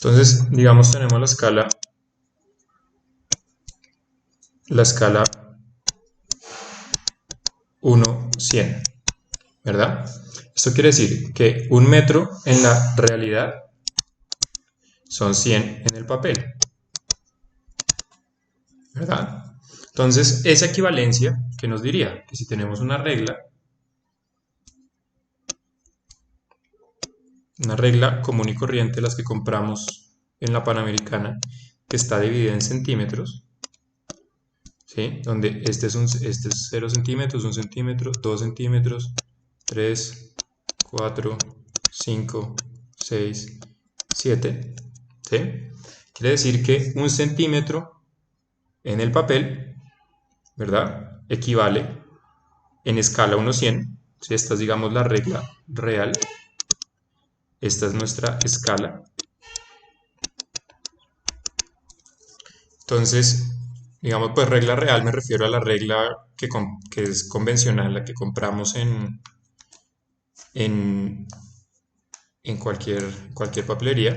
Entonces, digamos, tenemos la escala 1, 100, ¿verdad? Esto quiere decir que un metro en la realidad son 100 en el papel, ¿verdad? Entonces, esa equivalencia, ¿qué nos diría? Que si tenemos una regla común y corriente, las que compramos en la Panamericana, que está dividida en centímetros, ¿sí? Donde este es 0 centímetros, 1 centímetro, 2 centímetros, 3, 4, 5, 6, 7, ¿sí? Quiere decir que un centímetro en el papel, ¿verdad? Equivale en escala 1/100, si esta es, digamos, la regla real, esta es nuestra escala. Entonces, digamos, pues regla real me refiero a la regla que es convencional, la que compramos en, en cualquier papelería.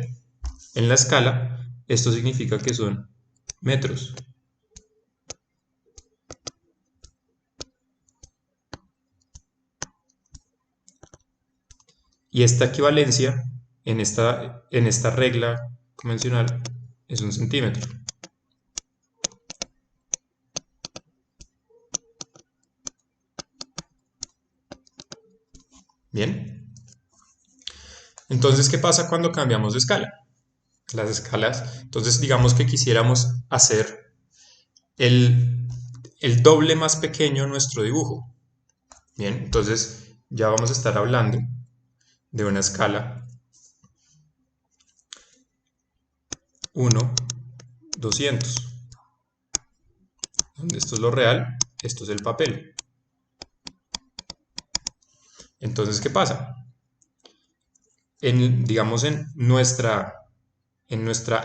En la escala, esto significa que son metros. Y esta equivalencia en esta regla convencional es un centímetro. Bien. Entonces, ¿qué pasa cuando cambiamos de escala? Las escalas. Entonces, digamos que quisiéramos hacer el doble más pequeño nuestro dibujo. Bien, entonces ya vamos a estar hablando de una escala 1, 200, donde esto es lo real, esto es el papel. Entonces, ¿qué pasa? Digamos, en nuestra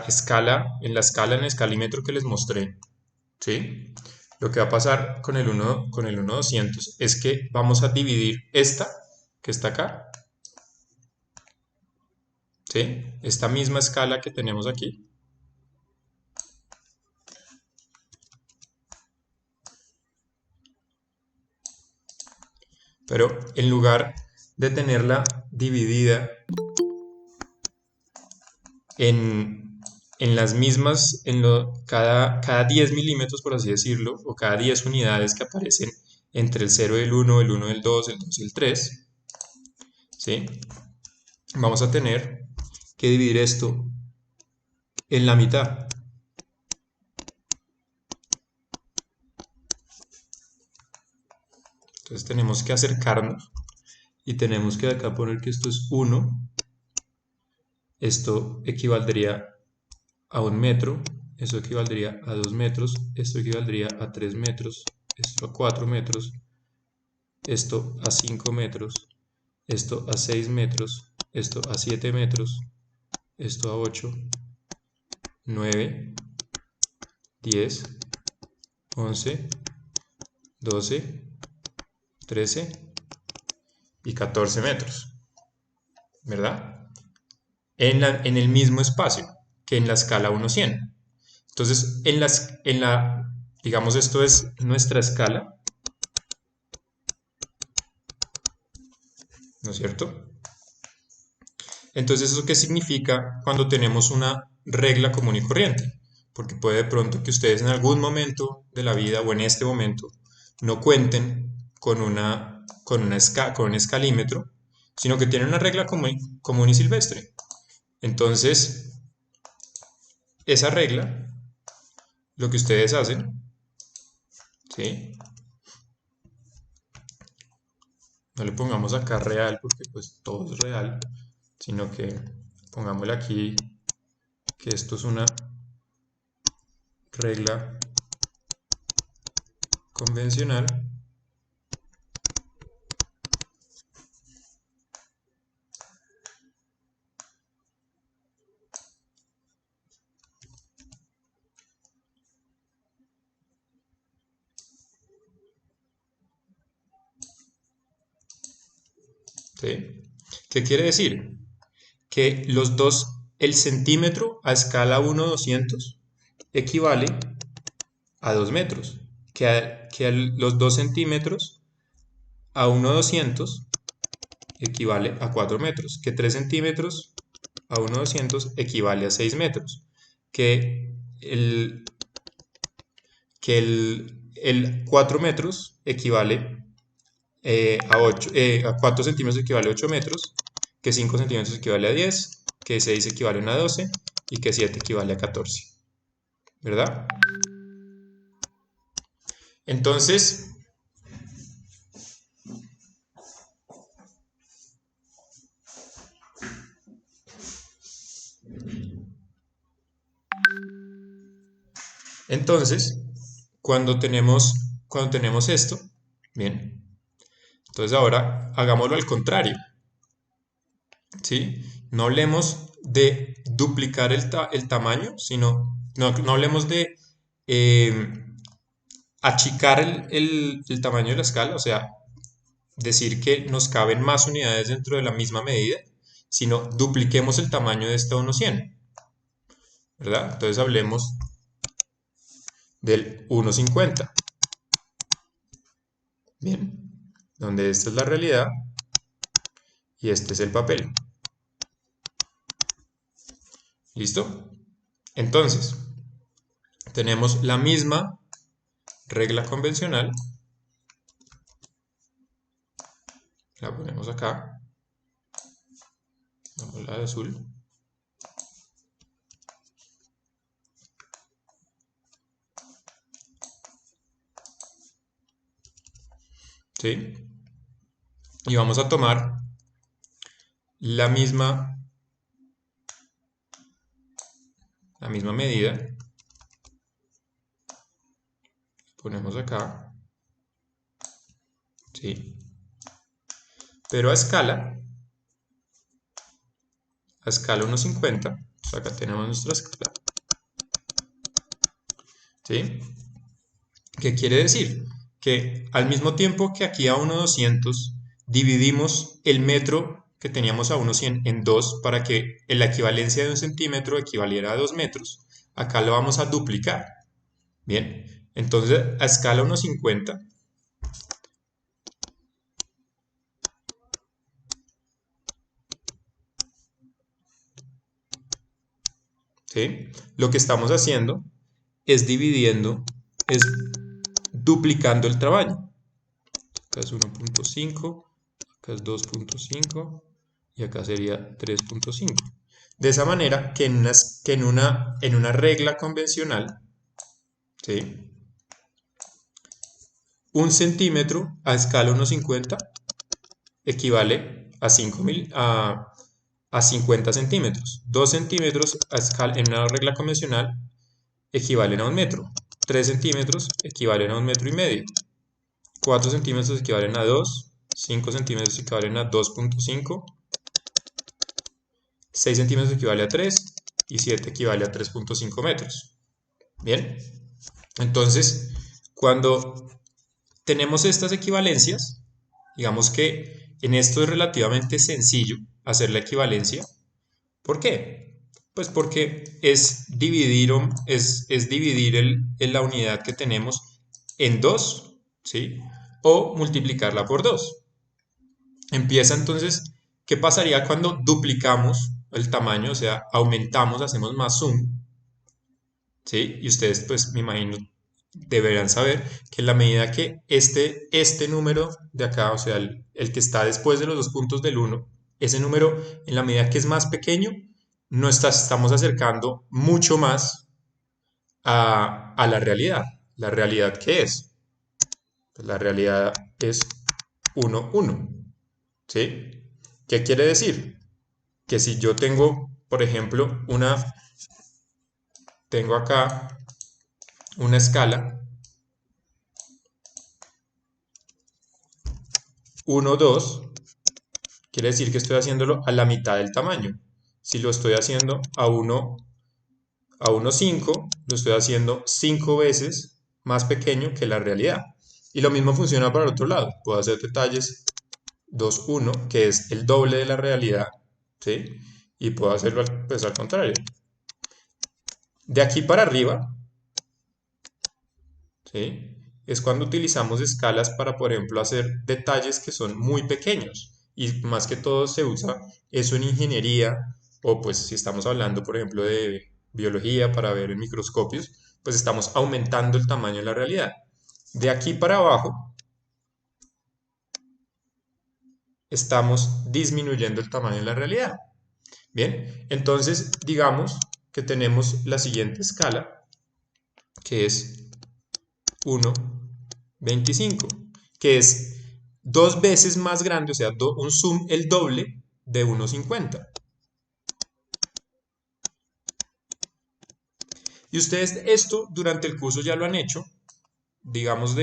escala, en el escalímetro que les mostré, ¿sí? Lo que va a pasar con el 1/200 es que vamos a dividir esta, que está acá, ¿sí? Esta misma escala que tenemos aquí, pero en lugar de tenerla dividida en las mismas, cada 10 milímetros, por así decirlo, o cada 10 unidades que aparecen entre el 0 y el 1, el 1 y el 2, el 2 y el 3, ¿sí? Vamos a tener que dividir esto en la mitad. Entonces tenemos que acercarnos y tenemos que acá poner que esto es 1, esto equivaldría a 1 metro, esto equivaldría a 2 metros, esto equivaldría a 3 metros, esto a 4 metros, esto a 5 metros, esto a 6 metros, esto a 7 metros, esto a 8, 9, 10, 11, 12, 13 y 14 metros, ¿verdad? En el mismo espacio que en la escala 1/100. Entonces, digamos, esto es nuestra escala, ¿no es cierto? Entonces, ¿eso qué significa cuando tenemos una regla común y corriente? Porque puede de pronto que ustedes en algún momento de la vida o en este momento no cuenten con un escalímetro, sino que tienen una regla común y silvestre. Entonces, esa regla, lo que ustedes hacen, ¿sí? No le pongamos acá real porque pues todo es real, sino que pongámosle aquí que esto es una regla convencional. ¿Sí? ¿Qué quiere decir? Que los dos el centímetro a escala 1/200 equivale a 2 metros, que los 2 centímetros a 1/200 equivale a 4 metros, que 3 centímetros a 1/200 equivale a 6 metros, que el 4 metros equivale a 4 centímetros equivale a 8 metros, que 5 centímetros equivale a 10, que 6 equivale a 12 y que 7 equivale a 14, ¿verdad? Entonces, cuando tenemos esto, bien, entonces ahora hagámoslo al contrario, ¿sí? No hablemos de duplicar el tamaño, sino, no hablemos de achicar el tamaño de la escala, o sea, decir que nos caben más unidades dentro de la misma medida, sino dupliquemos el tamaño de esta 1/100, ¿verdad? Entonces hablemos del 1/50. Bien, donde esta es la realidad y este es el papel. ¿Listo? Entonces, tenemos la misma regla convencional. La ponemos acá. Vamos la de azul. ¿Sí? Y vamos a tomar la misma medida. Ponemos acá. ¿Sí? Pero a escala 1/50. Acá tenemos nuestra escala. ¿Sí? ¿Qué quiere decir? Que al mismo tiempo que aquí a 1/200 dividimos el metro que teníamos a 1/100 en 2 para que la equivalencia de un centímetro equivaliera a 2 metros, acá lo vamos a duplicar. Bien, entonces a escala 1/50, ¿sí? Lo que estamos haciendo es es duplicando el tamaño. Acá es 1.5, acá es 2.5 y acá sería 3.5. De esa manera que en una regla convencional, ¿sí? Un centímetro a escala 1/50 equivale a 50 centímetros. 2 centímetros en una regla convencional equivalen a 1 metro. 3 centímetros equivalen a 1,5 metros. 4 centímetros equivalen a 2. 5 centímetros equivalen a 2.5. 6 centímetros equivale a 3 y 7 equivale a 3.5 metros. Bien, entonces cuando tenemos estas equivalencias, digamos que en esto es relativamente sencillo hacer la equivalencia. ¿Por qué? Pues porque es dividir la unidad que tenemos en 2, ¿sí? O multiplicarla por 2. Empieza entonces, ¿qué pasaría cuando duplicamos el tamaño? O sea, aumentamos, hacemos más zoom, ¿sí? Y ustedes, pues, me imagino, deberán saber que en la medida que este número de acá, o sea, el que está después de los dos puntos del 1, ese número, en la medida que es más pequeño, estamos acercando mucho más a la realidad. ¿La realidad qué es? Pues la realidad es 1, 1, ¿sí? ¿Qué quiere decir? Que si yo tengo, por ejemplo, tengo acá una escala 1, 2, quiere decir que estoy haciéndolo a la mitad del tamaño. Si lo estoy haciendo a 1,5, lo estoy haciendo 5 veces más pequeño que la realidad. Y lo mismo funciona para el otro lado. Puedo hacer detalles 2, 1, que es el doble de la realidad, ¿sí? y puedo hacerlo pues, al contrario. De aquí para arriba, ¿sí? Es cuando utilizamos escalas para, por ejemplo, hacer detalles que son muy pequeños. Y más que todo se usa eso en ingeniería o pues si estamos hablando, por ejemplo, de biología para ver en microscopios, pues estamos aumentando el tamaño de la realidad. De aquí para abajo estamos disminuyendo el tamaño de la realidad. Bien, entonces digamos que tenemos la siguiente escala, que es 1,25, que es dos veces más grande, o sea, un zoom el doble de 1,50. Y ustedes esto durante el curso ya lo han hecho, digamos,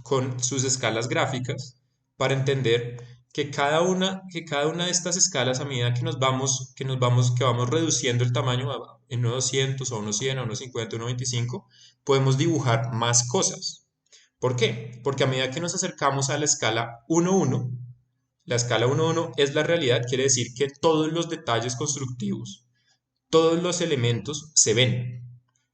con sus escalas gráficas, para entender que cada una de estas escalas, a medida que vamos reduciendo el tamaño en 1,200, a 1,100, a 1,50, a 1,25, podemos dibujar más cosas. ¿Por qué? Porque a medida que nos acercamos a la escala 1,1, la escala 1,1 es la realidad, quiere decir que todos los detalles constructivos, todos los elementos se ven.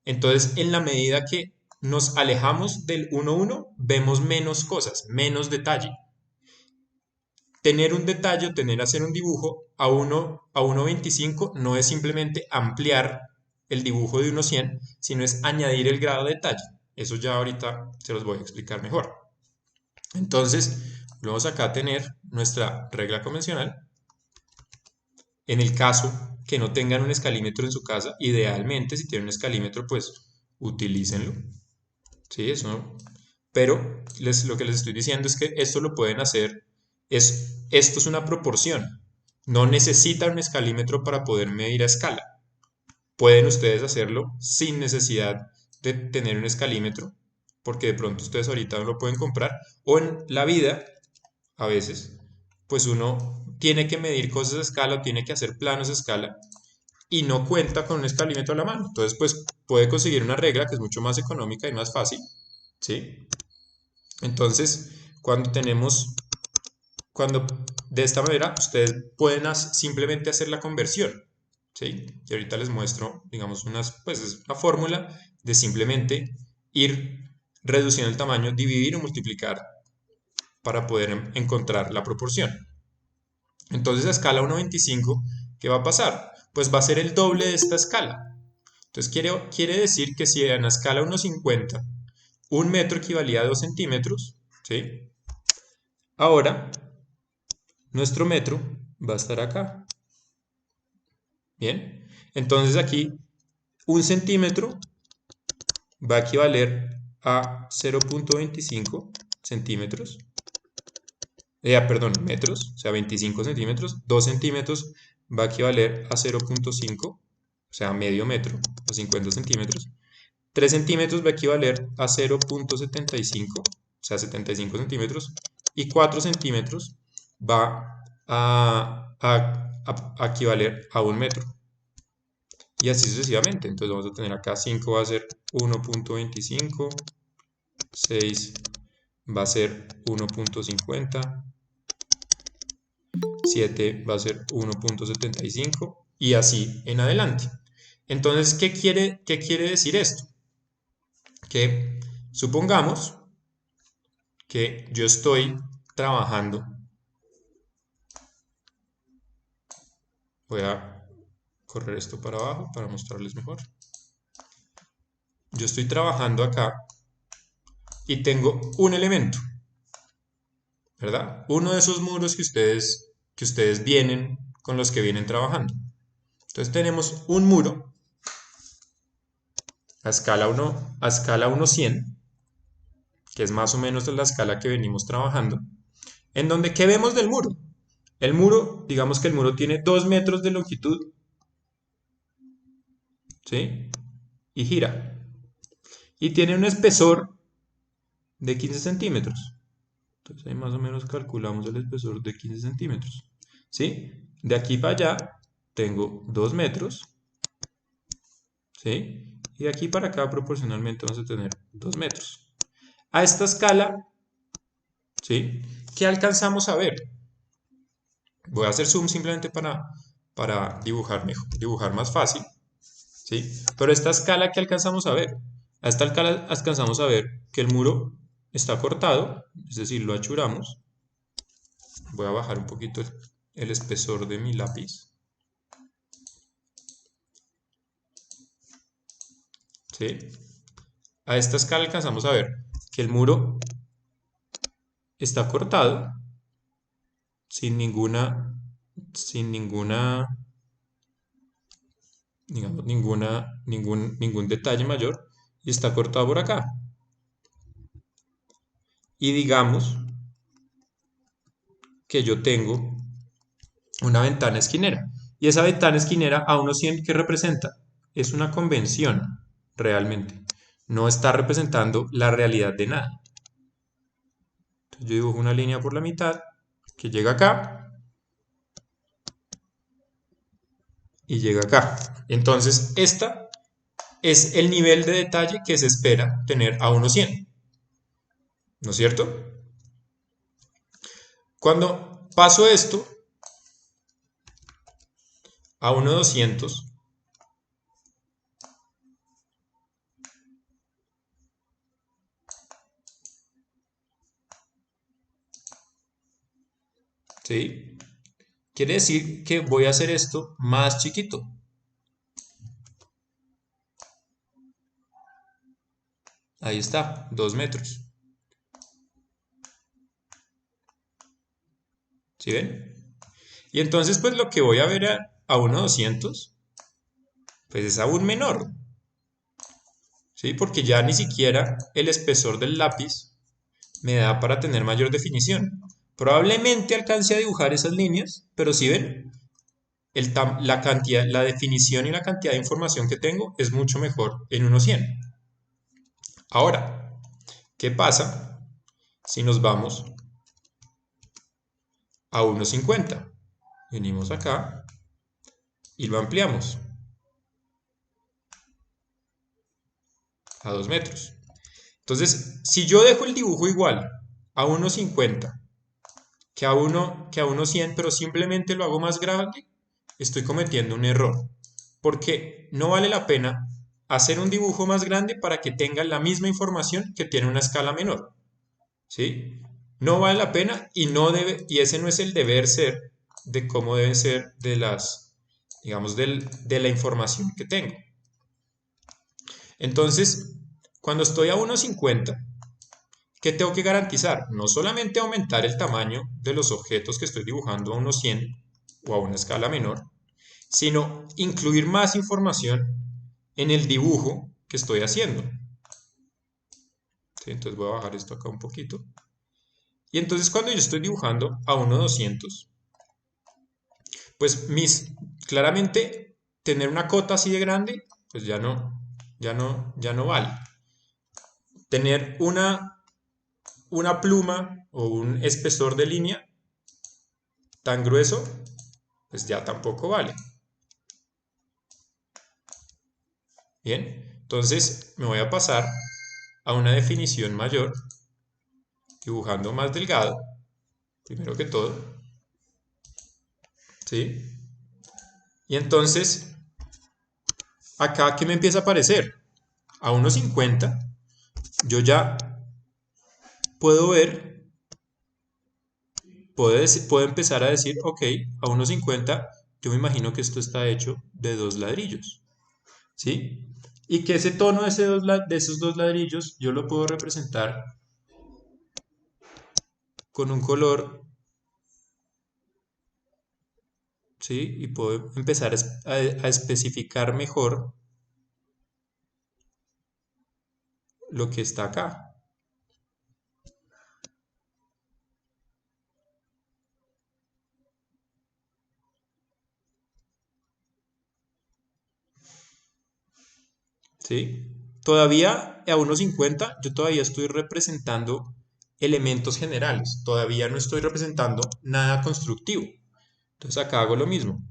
Entonces, en la medida que nos alejamos del 1,1, vemos menos cosas, menos detalle. Tener un detalle o hacer un dibujo a 1,25 no es simplemente ampliar el dibujo de 1,100, sino es añadir el grado de detalle. Eso ya ahorita se los voy a explicar mejor. Entonces, vamos acá a tener nuestra regla convencional. En el caso que no tengan un escalímetro en su casa, idealmente si tienen un escalímetro, pues utilícenlo. Sí, eso. Pero lo que les estoy diciendo es que esto lo pueden hacer, esto es una proporción. No necesitan un escalímetro para poder medir a escala. Pueden ustedes hacerlo sin necesidad de tener un escalímetro, porque de pronto ustedes ahorita no lo pueden comprar, o en la vida, a veces, pues uno tiene que medir cosas a escala o tiene que hacer planos a escala y no cuenta con un escalímetro a la mano. Entonces, pues puede conseguir una regla que es mucho más económica y más fácil, ¿sí? Entonces, cuando de esta manera ustedes pueden simplemente hacer la conversión, ¿sí? Y ahorita les muestro, digamos, pues es una fórmula de simplemente ir reduciendo el tamaño, dividir o multiplicar para poder encontrar la proporción. Entonces a escala 1,25, ¿qué va a pasar? Pues va a ser el doble de esta escala. Entonces quiere decir que si en la escala 1,50 un metro equivalía a 2 centímetros, ¿sí? Ahora nuestro metro va a estar acá. Bien, entonces aquí un centímetro va a equivaler a 0,25 centímetros. Perdón, metros, o sea, 25 centímetros. 2 centímetros va a equivaler a 0,5, o sea, medio metro, a 50 centímetros. 3 centímetros va a equivaler a 0,75, o sea, 75 centímetros. Y 4 centímetros va a equivaler a 1 metro. Y así sucesivamente. Entonces vamos a tener acá 5 va a ser 1,25, 6 va a ser 1,50, 7 va a ser 1,75 y así en adelante. Entonces, ¿qué quiere decir esto? Que supongamos que yo estoy trabajando. Voy a correr esto para abajo para mostrarles mejor. Yo estoy trabajando acá y tengo un elemento, ¿verdad? Uno de esos muros que ustedes vienen, con los que vienen trabajando. Entonces tenemos un muro a escala 1,100, que es más o menos la escala que venimos trabajando, en donde, ¿qué vemos del muro? El muro, digamos que el muro tiene 2 metros de longitud, ¿sí? Y gira. Y tiene un espesor de 15 centímetros. Entonces ahí más o menos calculamos el espesor de 15 centímetros, ¿sí? De aquí para allá tengo 2 metros, ¿sí? Y de aquí para acá proporcionalmente vamos a tener 2 metros. A esta escala, ¿sí? ¿Qué alcanzamos a ver? Voy a hacer zoom simplemente para dibujar mejor, dibujar más fácil, ¿sí? Pero esta escala que alcanzamos a ver, a esta escala alcanzamos a ver que el muro está cortado, es decir, lo achuramos. Voy a bajar un poquito el espesor de mi lápiz, ¿sí? A esta escala alcanzamos a ver que el muro está cortado sin ninguna, digamos, ningún detalle mayor y está cortado por acá. Y digamos que yo tengo una ventana esquinera. Y esa ventana esquinera a 1,100, ¿qué representa? Es una convención, realmente. No está representando la realidad de nada. Entonces yo dibujo una línea por la mitad que llega acá y llega acá. Entonces, esta es el nivel de detalle que se espera tener a 1,100. ¿No es cierto? Cuando paso esto a 1,200, ¿sí? Quiere decir que voy a hacer esto más chiquito. Ahí está, 2 metros. ¿Sí ven? Y entonces pues lo que voy a ver a 1,200 pues es aún menor. ¿Sí? Porque ya ni siquiera el espesor del lápiz me da para tener mayor definición. Probablemente alcance a dibujar esas líneas, pero si ven, la cantidad, la definición y la cantidad de información que tengo es mucho mejor en 1,100. Ahora, ¿qué pasa si nos vamos a 1,50? Venimos acá y lo ampliamos a 2 metros. Entonces, si yo dejo el dibujo igual a 1,50 que a 1,100, pero simplemente lo hago más grande, estoy cometiendo un error. Porque no vale la pena hacer un dibujo más grande para que tenga la misma información que tiene una escala menor. ¿Sí? No vale la pena y no debe, y ese no es el deber ser de cómo deben ser de las, digamos, de la información que tengo. Entonces, cuando estoy a 1,50, ¿qué tengo que garantizar? No solamente aumentar el tamaño de los objetos que estoy dibujando a 1,100 o a una escala menor, sino incluir más información en el dibujo que estoy haciendo. ¿Sí? Entonces voy a bajar esto acá un poquito. Y entonces cuando yo estoy dibujando a 1,200, pues claramente tener una cota así de grande, pues ya no vale. Tener una pluma o un espesor de línea tan grueso, pues ya tampoco vale. Bien, entonces me voy a pasar a una definición mayor, dibujando más delgado, primero que todo, ¿sí? Y entonces, acá, ¿qué me empieza a aparecer? A 1,50, yo ya puedo ver, puedo empezar a decir, ok, a 1,50, yo me imagino que esto está hecho de 2 ladrillos, ¿sí? Y que ese tono de esos 2 ladrillos yo lo puedo representar con un color, ¿sí? Y puedo empezar a especificar mejor lo que está acá. ¿Sí? Todavía a 1,50 yo todavía estoy representando elementos generales, todavía no estoy representando nada constructivo. Entonces acá hago lo mismo.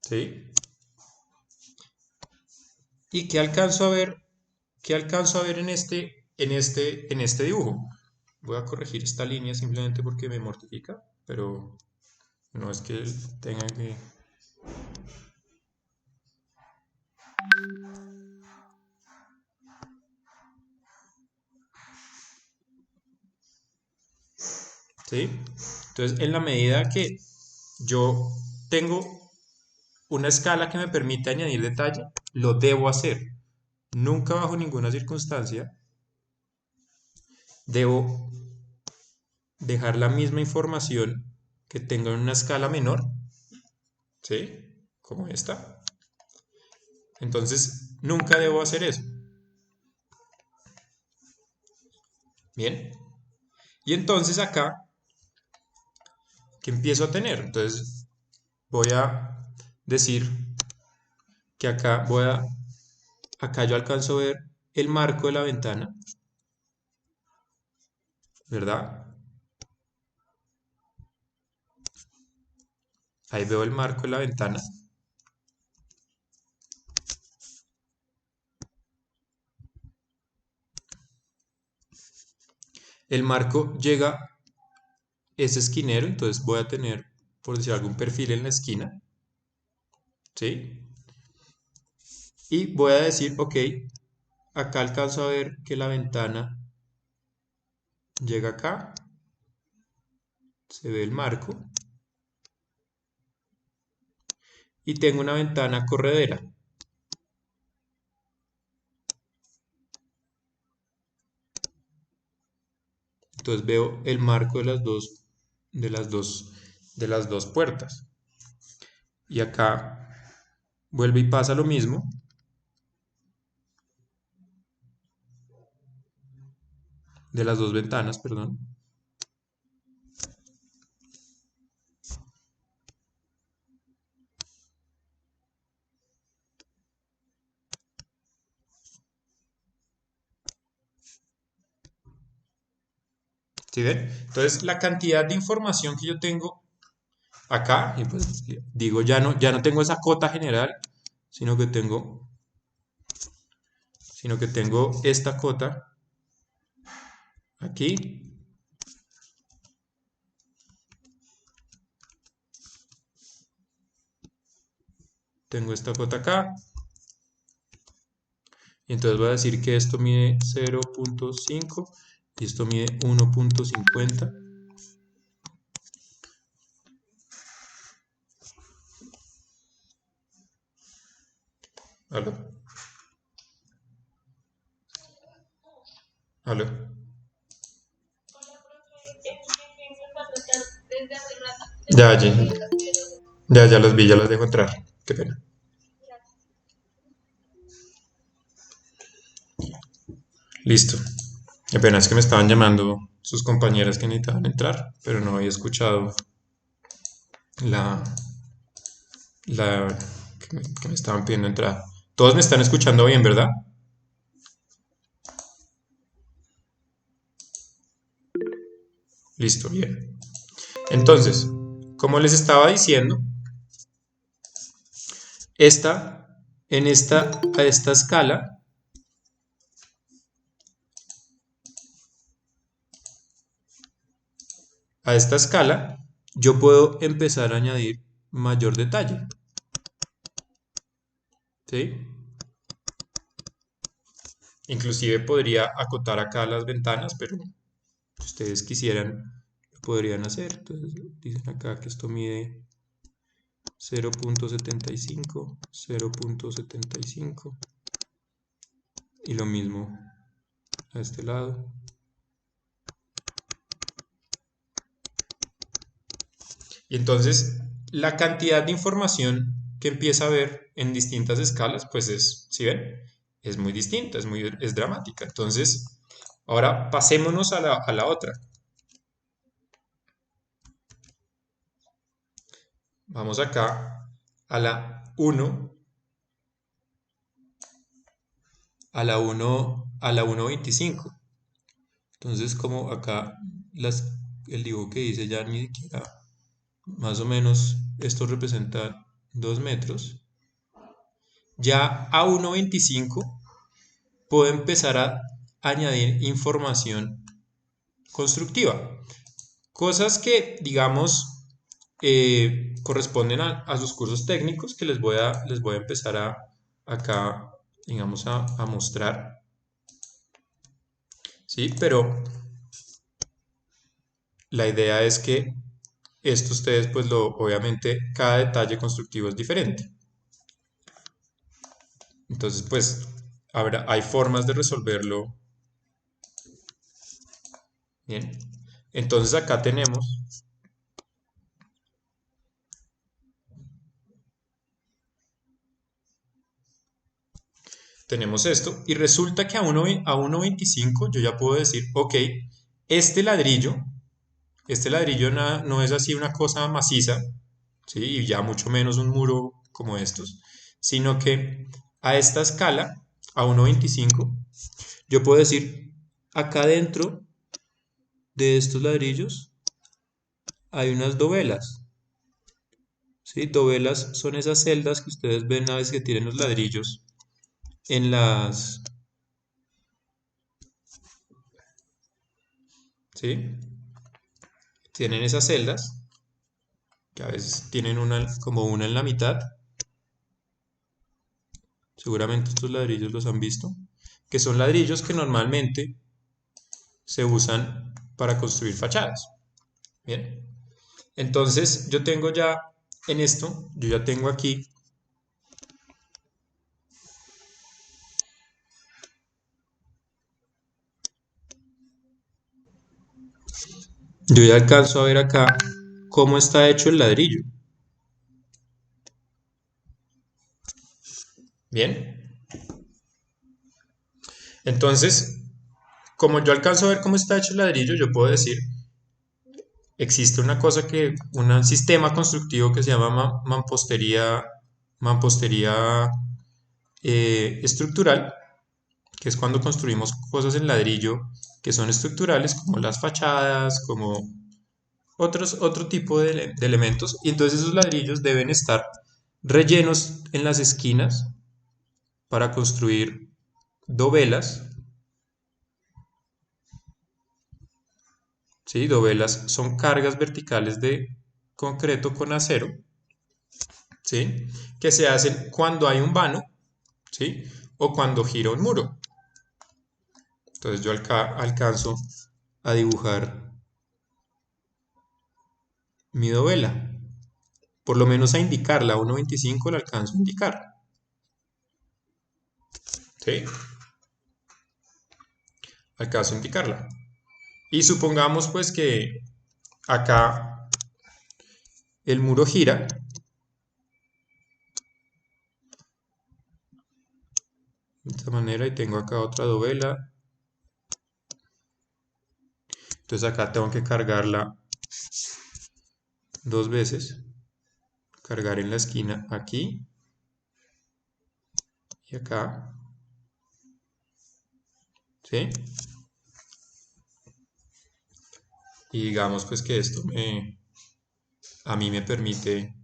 ¿sí? ¿Y qué alcanzo a ver? ¿Qué alcanzo a ver en este dibujo? Voy a corregir esta línea simplemente porque me mortifica, pero no es que tenga que... ¿Sí? Entonces, en la medida que yo tengo una escala que me permite añadir detalle, lo debo hacer. Nunca bajo ninguna circunstancia debo dejar la misma información que tengo en una escala menor, ¿sí? Como esta. Entonces, nunca debo hacer eso. Bien. Y entonces acá, ¿qué empiezo a tener? Entonces, voy a decir que acá yo alcanzo a ver el marco de la ventana, ¿verdad? Ahí veo el marco de la ventana. El marco llega, es esquinero, entonces voy a tener, por decir algún perfil en la esquina, ¿sí? Y voy a decir, ok, acá alcanzo a ver que la ventana llega acá, se ve el marco, y tengo una ventana corredera. Entonces veo el marco de las dos puertas. Y acá vuelve y pasa lo mismo. De las dos ventanas, perdón. ¿Sí ven? Entonces la cantidad de información que yo tengo acá, y pues digo, ya no tengo esa cota general, sino que tengo esta cota aquí. Tengo esta cota acá. Y entonces voy a decir que esto mide 0.5 y esto mide 1.50. ¿Aló? ¿Aló? Ya, ya, ya los vi, ya los dejo entrar. Qué pena. Listo. Qué pena, es que me estaban llamando sus compañeras que necesitaban entrar, pero no había escuchado la, que me estaban pidiendo entrar. Todos me están escuchando bien, ¿verdad? Listo, bien. Entonces, como les estaba diciendo, esta, a esta escala, yo puedo empezar a añadir mayor detalle. ¿Sí? Inclusive podría acotar acá las ventanas, pero si ustedes quisieran, lo podrían hacer. Entonces dicen acá que esto mide 0.75, 0.75 y lo mismo a este lado. Y entonces la cantidad de información que empieza a ver en distintas escalas, pues es, ¿sí ven? Es muy distinta, es dramática. Entonces, ahora pasémonos a la otra. Vamos acá a la 1, a la 1.25. Entonces, como acá el dibujo que dice ya ni siquiera, más o menos, esto representa 2 metros, ya a 1.25 puedo empezar a añadir información constructiva. Cosas que, digamos, corresponden a sus cursos técnicos que les voy a empezar acá, digamos, a mostrar. ¿Sí? Pero la idea es que esto ustedes, pues, obviamente, cada detalle constructivo es diferente. Entonces, pues, hay formas de resolverlo. Bien. Entonces acá tenemos esto y resulta que a 1.25 yo ya puedo decir, ok, este ladrillo, no es así una cosa maciza, ¿sí? Y ya mucho menos un muro como estos, sino que a esta escala, a 1.25, yo puedo decir, acá dentro de estos ladrillos hay unas dovelas, ¿sí? Dovelas son esas celdas que ustedes ven a veces que tienen los ladrillos en las, ¿sí? Tienen esas celdas, que a veces tienen como una en la mitad. Seguramente estos ladrillos los han visto, que son ladrillos que normalmente se usan para construir fachadas. Bien, entonces yo tengo ya en esto, yo ya tengo aquí yo ya alcanzo a ver acá cómo está hecho el ladrillo. Bien, entonces, como yo alcanzo a ver cómo está hecho el ladrillo, yo puedo decir, existe una cosa un sistema constructivo que se llama mampostería estructural, que es cuando construimos cosas en ladrillo que son estructurales, como las fachadas, como otro tipo de elementos, y entonces esos ladrillos deben estar rellenos en las esquinas para construir dovelas. ¿Sí? Dovelas son cargas verticales de concreto con acero, ¿sí? Que se hacen cuando hay un vano, ¿sí? O cuando gira un muro. Entonces yo acá alcanzo a dibujar mi dovela. Por lo menos a indicarla, a 1.25 la alcanzo a indicar. ¿Sí? Alcanzo a indicarla. Y supongamos pues que acá el muro gira. De esta manera y tengo acá otra dovela. Entonces acá tengo que cargarla 2 veces. Cargar en la esquina aquí y acá. ¿Sí? Y digamos pues que esto a mí me permite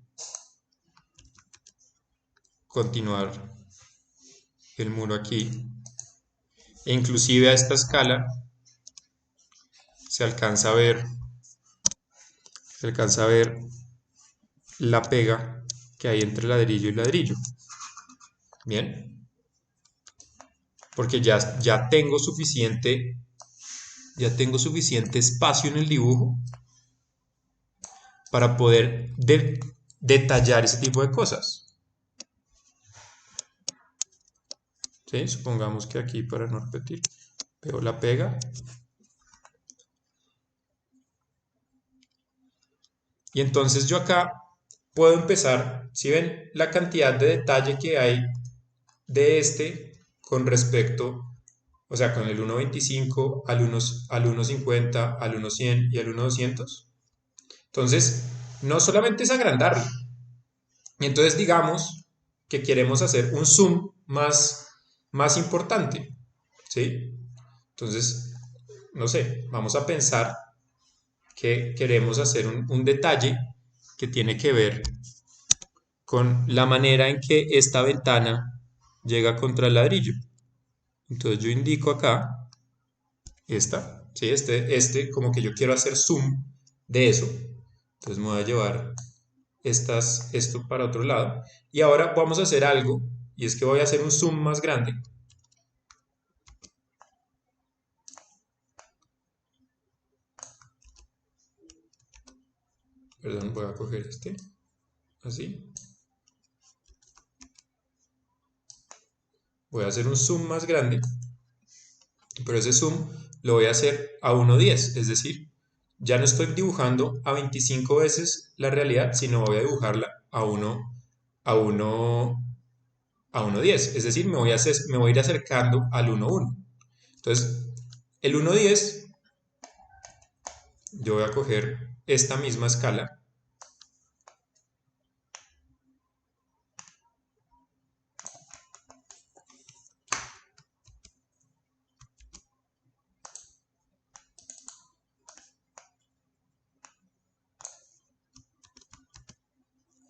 continuar el muro aquí. E inclusive a esta escala se alcanza a ver, se alcanza a ver la pega que hay entre ladrillo y ladrillo. Bien, porque ya tengo suficiente espacio en el dibujo para poder detallar ese tipo de cosas. ¿Sí? Supongamos que aquí, para no repetir, pego la pega. Y entonces yo acá puedo empezar, si ven la cantidad de detalle que hay de este con respecto, o sea, con el 1.25 al 1.50, al 1.100 y al 1.200. Entonces, no solamente es agrandarlo. Y entonces digamos que queremos hacer un zoom más importante, ¿sí? Entonces, no sé, vamos a pensar que queremos hacer un detalle que tiene que ver con la manera en que esta ventana llega contra el ladrillo. Entonces yo indico acá, ¿sí? Como que yo quiero hacer zoom de eso. Entonces me voy a llevar esto para otro lado. Y ahora vamos a hacer algo, y es que voy a hacer un zoom más grande. Perdón, voy a coger así. Voy a hacer un zoom más grande, pero ese zoom lo voy a hacer a 1:10, es decir, ya no estoy dibujando a 25 veces la realidad, sino voy a dibujarla a 1, a 1, a 1:10, es decir, me voy a ir acercando al 1:1. Entonces, el 1:10, yo voy a coger esta misma escala,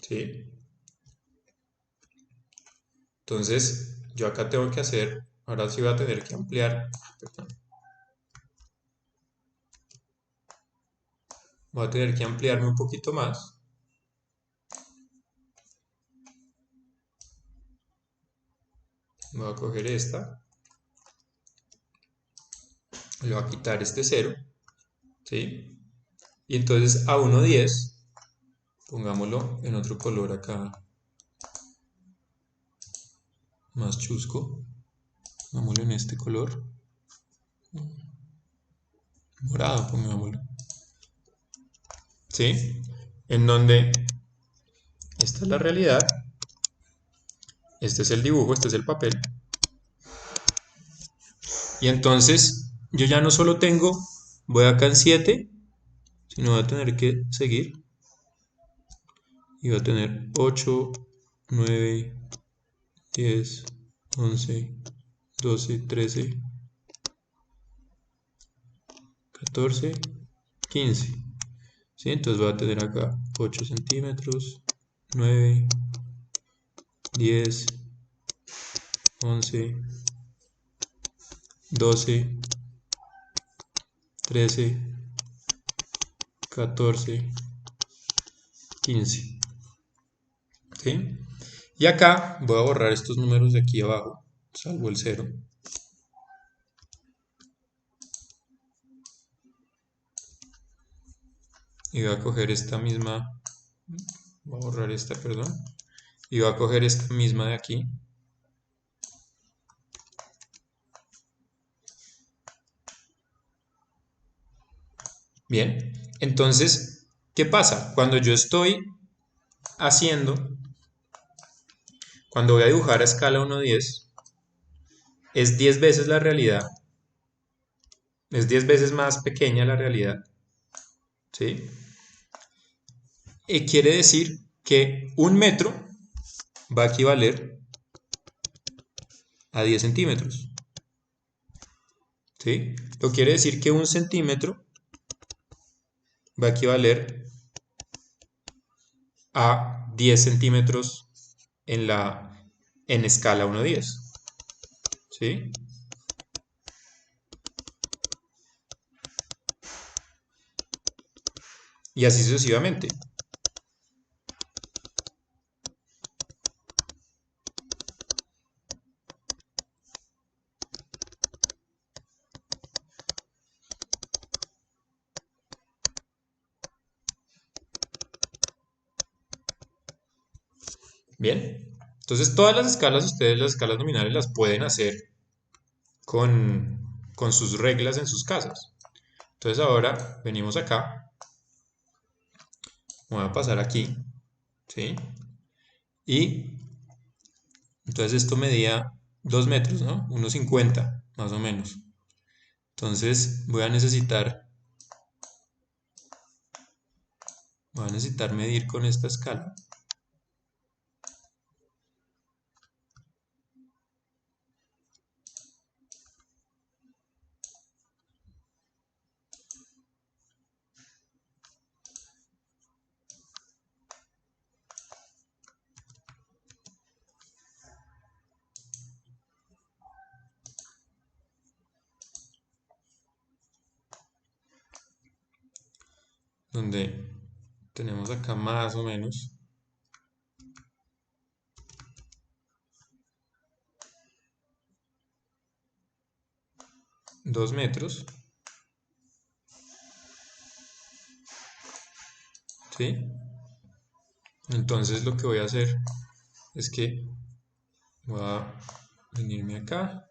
¿sí? Entonces, yo acá tengo que hacer, ahora sí voy a tener que ampliar, perdón, voy a tener que ampliarme un poquito más. Voy a coger esta, le voy a quitar este 0, ¿sí? Y entonces a 1:10, pongámoslo en otro color acá, más chusco, pongámoslo en este color, morado, pongámoslo, ¿sí? En donde esta es la realidad, este es el dibujo, este es el papel, y entonces yo ya no solo voy acá en 7, sino voy a tener que seguir, y voy a tener 8, 9, 10, 11, 12, 13, 14, 15. ¿Sí? Entonces voy a tener acá 8 centímetros, 9, 10, 11, 12, 13, 14, 15. ¿Sí? Y acá voy a borrar estos números de aquí abajo, salvo el 0. Y voy a coger esta misma, voy a borrar esta, perdón. Y voy a coger esta misma de aquí. Bien, entonces, ¿qué pasa? Cuando yo estoy haciendo, cuando voy a dibujar a escala 1:10, es 10 veces la realidad, es 10 veces más pequeña la realidad, ¿sí? Y quiere decir que 1 metro va a equivaler a 10 centímetros, ¿sí? Lo quiere decir que 1 centímetro va a equivaler a 10 centímetros en escala 1:10, ¿sí? Y así sucesivamente. Bien, entonces todas las escalas, ustedes las escalas nominales las pueden hacer con sus reglas en sus casas. Entonces ahora venimos acá, voy a pasar aquí, ¿sí? Y entonces esto medía 2 metros, ¿no? 1,50 más o menos. Entonces voy a necesitar medir con esta escala. donde tenemos acá más o menos 2 metros, ¿sí? Entonces lo que voy a hacer es que voy a venirme acá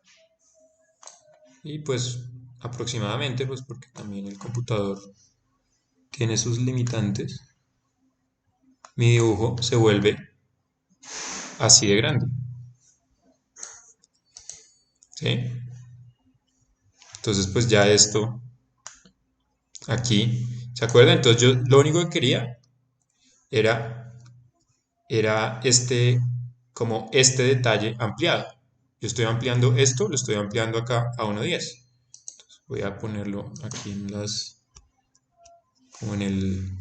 y pues aproximadamente, pues porque también el computador tiene sus limitantes, mi dibujo se vuelve así de grande, ¿sí? Entonces pues ya esto aquí, ¿se acuerdan? Entonces yo lo único que quería era, era como este detalle ampliado. Yo estoy ampliando esto, lo estoy ampliando acá a 1.10. Voy a ponerlo aquí en como en el,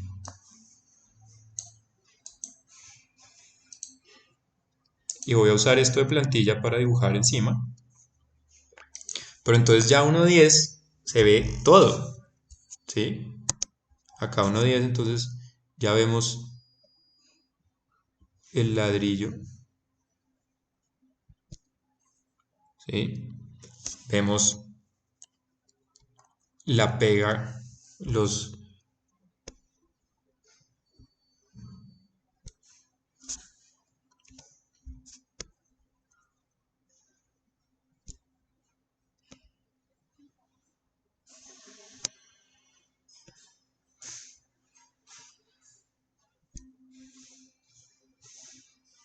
y voy a usar esto de plantilla para dibujar encima. Pero entonces ya 1.10 se ve todo, ¿sí? Acá 1.10, entonces ya vemos el ladrillo, ¿sí? Vemos la pega, los...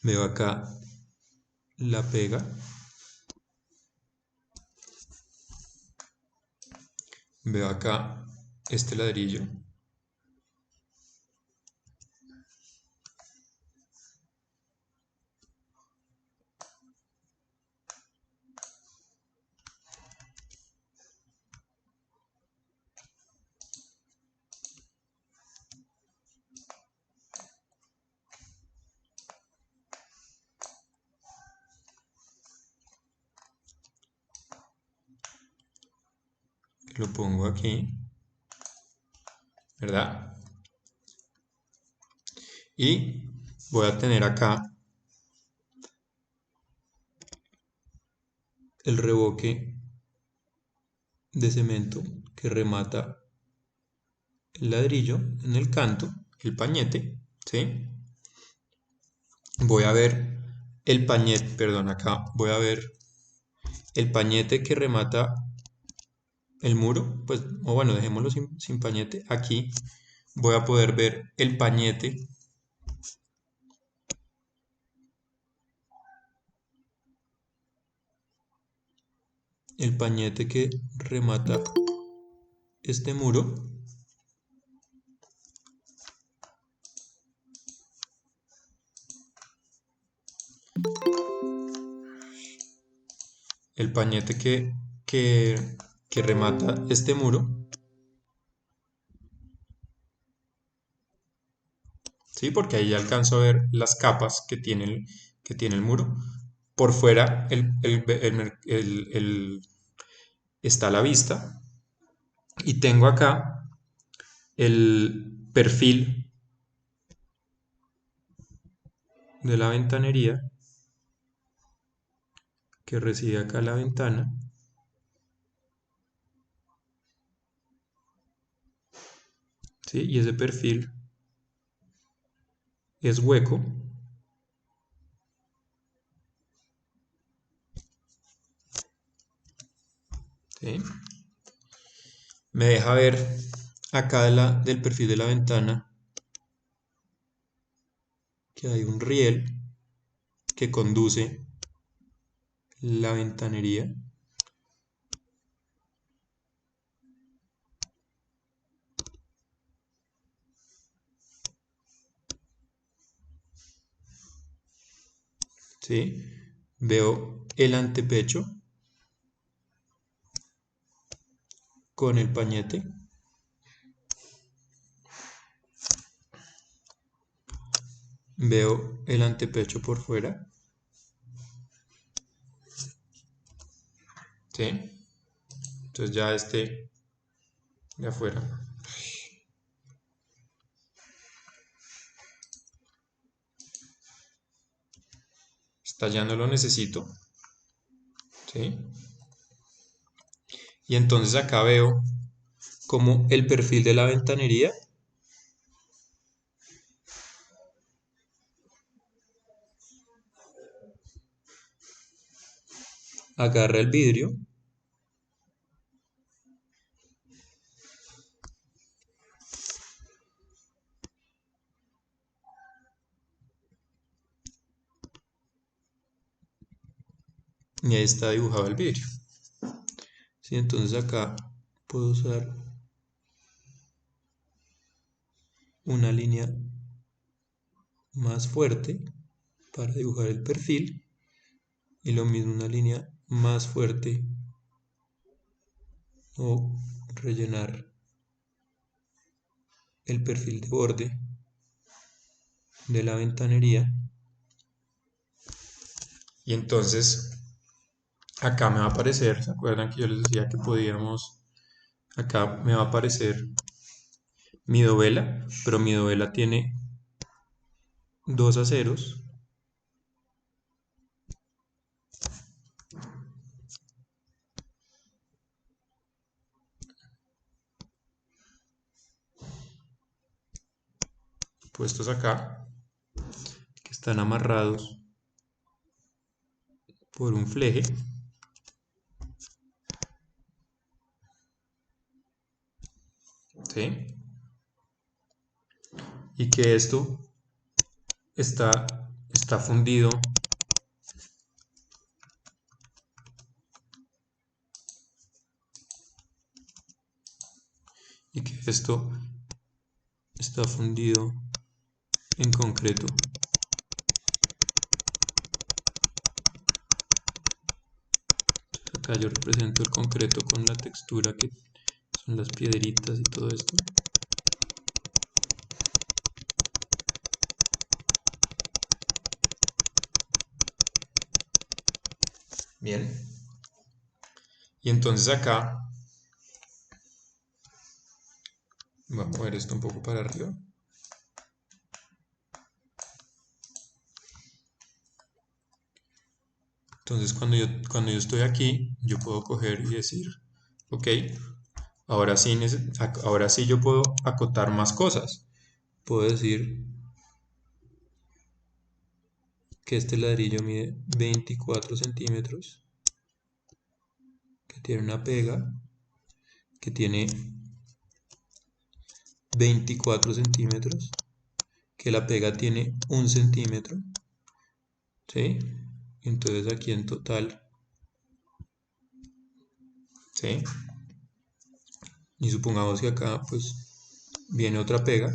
Veo acá la pega, veo acá este ladrillo, lo pongo aquí, ¿verdad? Y voy a tener acá el revoque de cemento que remata el ladrillo en el canto, el pañete, ¿sí? Voy a ver el pañete, perdón, acá voy a ver el pañete que remata el muro, pues, o bueno, dejémoslo sin pañete. Aquí voy a poder ver el pañete que remata este muro, el pañete que remata este muro, ¿sí? Porque ahí alcanzo a ver las capas que tiene el muro. Por fuera está a la vista y tengo acá el perfil de la ventanería que recibe acá la ventana, ¿sí? Y ese perfil es hueco, ¿sí? Me deja ver acá del perfil de la ventana que hay un riel que conduce la ventanería, ¿sí? Veo el antepecho con el pañete, veo el antepecho por fuera, ¿sí? Entonces ya de afuera. hasta allá no lo necesito, ¿sí? Y entonces acá veo como el perfil de la ventanería agarra el vidrio y ahí está dibujado el vidrio. ¿Sí? Entonces acá puedo usar una línea más fuerte para dibujar el perfil y lo mismo una línea más fuerte o rellenar el perfil de borde de la ventanería. Y entonces acá me va a aparecer, ¿se acuerdan que yo les decía que podíamos? Acá me va a aparecer mi dovela, pero mi dovela tiene dos aceros puestos acá, que están amarrados por un fleje. ¿Sí? Y que esto está fundido y que esto está fundido en concreto. Acá yo represento el concreto con la textura que son las piedritas y todo esto. Bien. Y entonces acá voy a mover esto un poco para arriba. Entonces cuando yo estoy aquí, yo puedo coger y decir, ok, ahora sí yo puedo acotar más cosas. Puedo decir que este ladrillo mide 24 centímetros, que tiene una pega, que tiene 24 centímetros, que la pega tiene 1 centímetro, ¿sí? Entonces aquí en total, ¿sí? Y supongamos que acá pues viene otra pega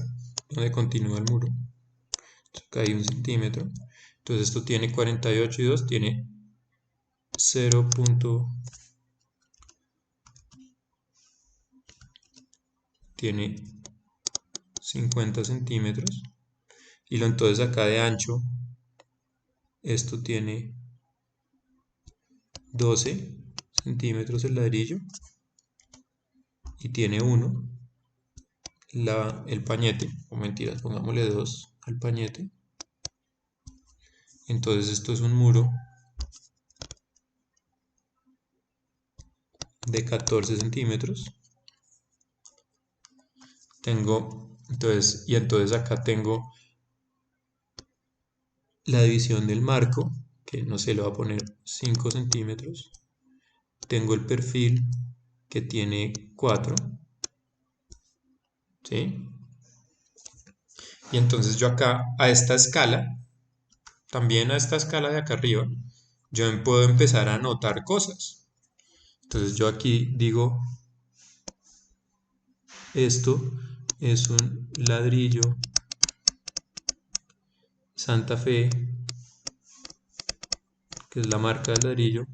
donde continúa el muro. Entonces, acá hay 1 centímetro. Entonces esto tiene 48 y 2, tiene 0. Tiene 50 centímetros. Y lo entonces acá de ancho, esto tiene 12 centímetros el ladrillo y tiene 1 el pañete, o mentiras, pongámosle 2 al pañete. Entonces esto es un muro de 14 centímetros. Entonces acá tengo la división del marco, que no sé, le voy a poner 5 centímetros. Tengo el perfil que tiene 4, ¿sí? Y entonces yo acá, a esta escala, también a esta escala de acá arriba, yo puedo empezar a anotar cosas. Entonces yo aquí digo, esto es un ladrillo Santa Fe, que es la marca del ladrillo,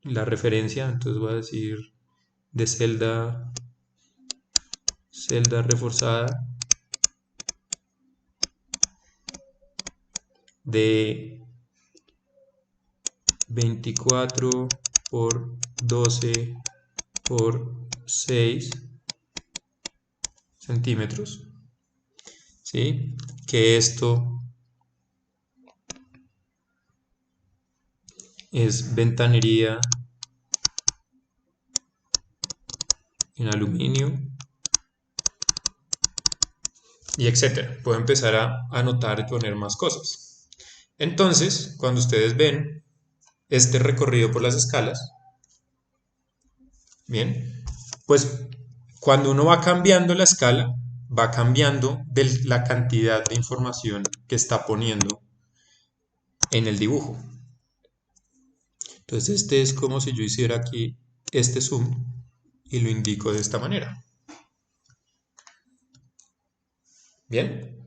la referencia, entonces voy a decir de celda reforzada de 24 por 12 por 6 centímetros, ¿sí? Que esto es ventanería en aluminio, y etcétera. Puedo empezar a anotar y poner más cosas. Entonces, cuando ustedes ven este recorrido por las escalas, bien, pues cuando uno va cambiando la escala, va cambiando la cantidad de información que está poniendo en el dibujo. Entonces este es como si yo hiciera aquí este zoom y lo indico de esta manera. Bien.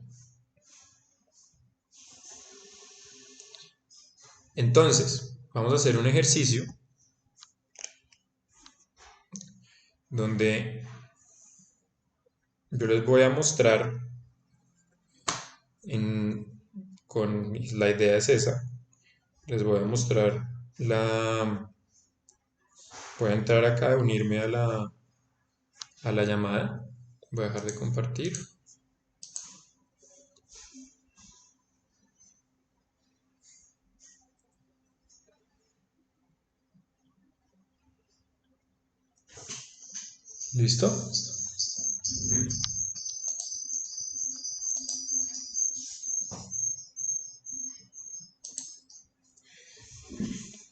Entonces, vamos a hacer un ejercicio donde yo les voy a mostrar, la idea es esa, les voy a mostrar voy a entrar acá, a unirme a la llamada, voy a dejar de compartir. ¿Listo?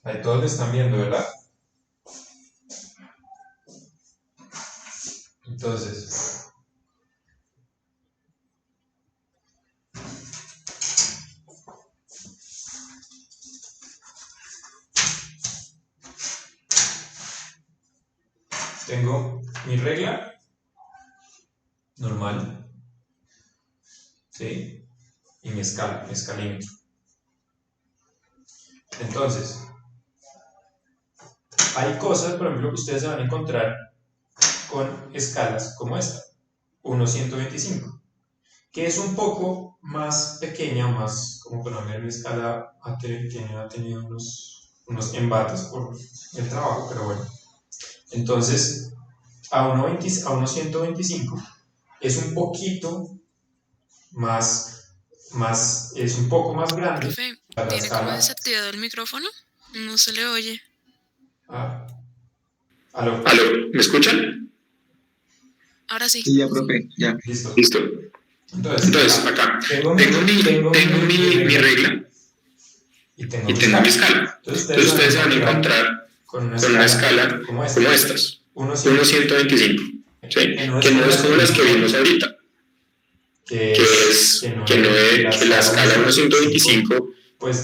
Ahí todos me están viendo, ¿verdad? Entonces, tengo mi regla normal, ¿sí? Y mi escala, mi escalímetro. Entonces, hay cosas, por ejemplo, que ustedes se van a encontrar con escalas como esta, 1.125, que es un poco más pequeña, más, como ponerle mi escala ha tenido unos embates por el trabajo, pero bueno. Entonces, a 1.125 es un poquito es un poco más grande. Profe, ¿tiene como desactivado el micrófono? No se le oye. ¿Aló? ¿Me escuchan? Ahora sí. Sí, ya, profe, ya. Listo. Entonces, acá, tengo mi regla y tengo mi escala. Entonces ustedes se van a encontrar con una escala como estas, 1.125, ¿sí? Que no es como las que vimos ahorita, que la escala 1.125, pues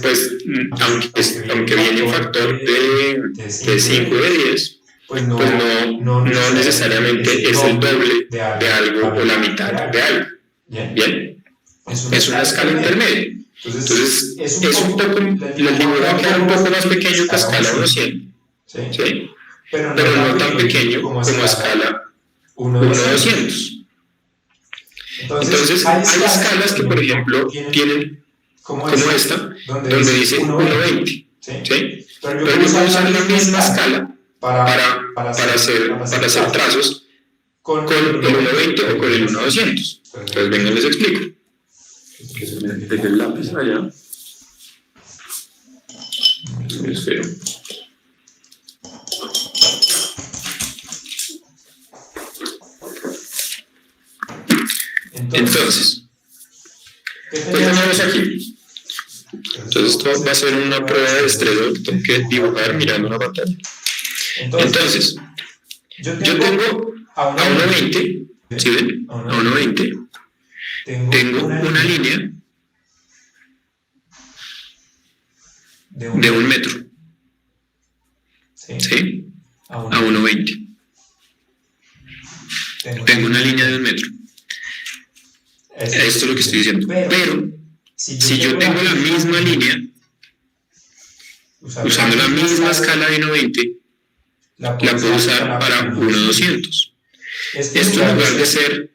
aunque viene un factor de 5 de 10, pues no necesariamente es el doble de algo o la mitad de algo. Bien, es una escala intermedia. Entonces, es un poco, el dibujo queda un poco más pequeño que escala 1.100, ¿sí? Pero no tan pequeño como escala 1.200. Entonces, hay escalas que, por ejemplo, tienen como esta, donde dice 1.20, ¿sí? Pero yo puedo usar la misma escala para hacer trazos con el 1.20 o con el 1.200. Entonces, vengan, les explico. Deje el lápiz allá. Espero. Entonces, ¿qué tenemos aquí? Entonces, esto va a ser una prueba de destreza que tengo que dibujar mirando una pantalla. Entonces, yo tengo a 1.20, ¿sí ven? A 1.20. Tengo una línea de 1 metro, ¿sí? A 1.20. Tengo una línea de 1 metro. Esto es lo que estoy diciendo. Pero, si yo tengo la misma línea, usando la misma escala de 1.20, la puedo usar para 1.200. Esto en lugar de ser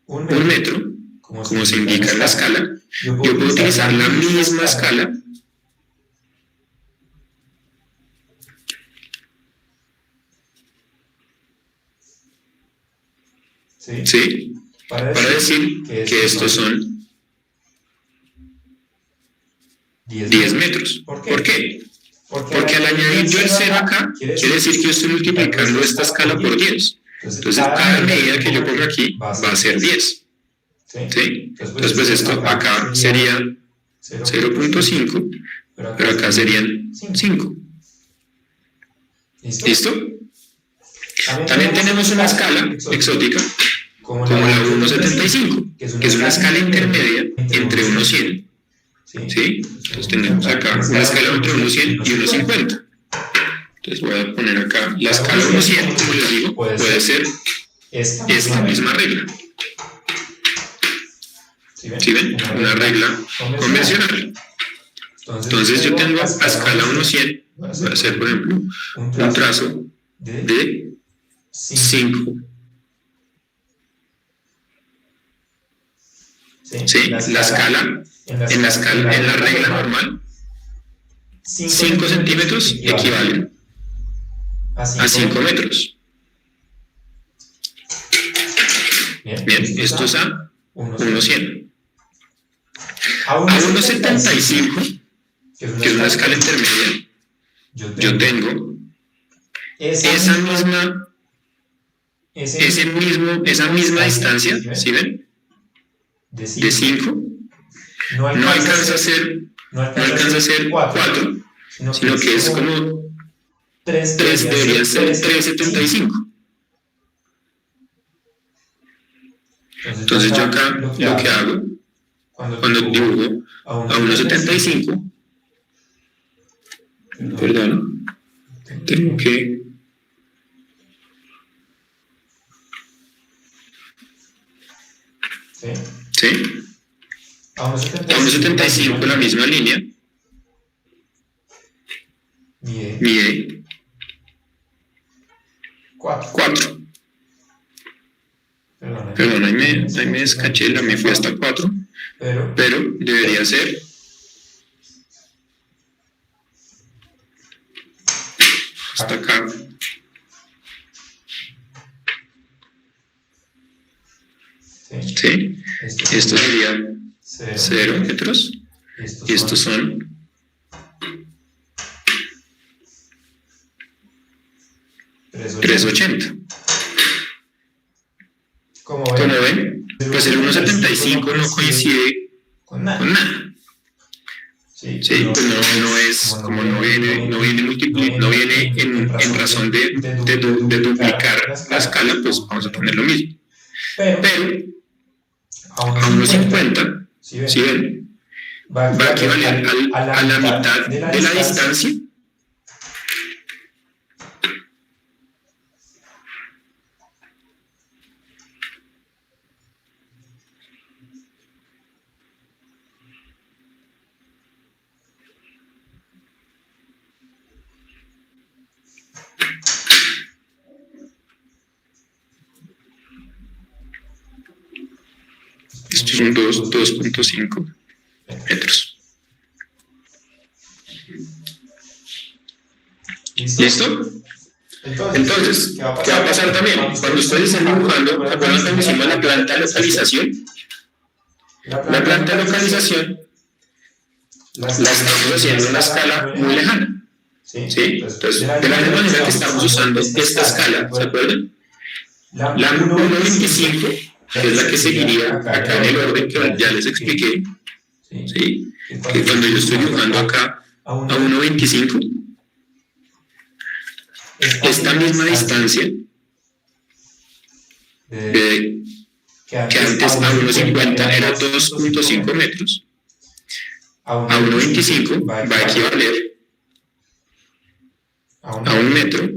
1 metro, como se indica en la escala, yo puedo utilizar la misma escala ¿sí? Para decir que estos son 10 metros. ¿Por qué? Porque al añadir yo el 0 acá, quiere decir que yo estoy multiplicando esta escala por 10. Entonces, cada medida que yo ponga aquí va a ser 10. ¿Sí? Entonces, pues esto acá sería 0.5, pero acá serían 5. ¿Listo? También tenemos una escala exótica, como la 1.75, que es una escala intermedia entre 1.100. ¿Sí? Entonces tenemos acá una escala entre 1.100 y 1.50. Entonces voy a poner acá la escala 1.100, como les digo, puede ser esta misma regla. ¿Sí ven? Una regla convencional. Entonces yo tengo a escala 1.100, voy a hacer por ejemplo un trazo de 5. ¿Sí? La escala, en la regla normal, 5 centímetros equivalen a 5 metros. Bien, esto es a 1.100. A 1.75, que es una escala intermedia, yo tengo esa misma distancia, ¿sí ven? De 5, no alcanza a ser 4, sino que es como 3, debería ser 3.75. Entonces yo acá lo que hago, cuando dibujo a 1.75, perdón, tengo que... ¿Sí? A 1.75 la misma línea mide 4. Perdón, ahí me descaché, me fui hasta 4, pero debería ser hasta acá. ¿Sí? Esto sería 0 metros y estos son 3.80. Como ven, pues el 1.75 no coincide con nada. Sí, pues no es, como no viene en razón de duplicar la escala, pues vamos a poner lo mismo. Pero a 1.50, ¿sí ven? Va a equivaler a la mitad de la distancia. Estos son 2.5 metros. ¿Listo? Entonces, ¿qué va a pasar también? Cuando ustedes estén dibujando, ¿se acuerdan cuando hicimos la planta de localización? La planta de localización la estamos haciendo en una escala muy lejana. ¿Sí? Entonces, de la misma manera que estamos usando esta escala, ¿se acuerdan? La 1.25, que es la que seguiría acá en el orden que ya les expliqué, ¿sí? Que cuando yo estoy dibujando acá a 1.25, esta misma distancia que antes a 1.50 era 2.5 metros, a 1.25 va a equivaler a 1 metro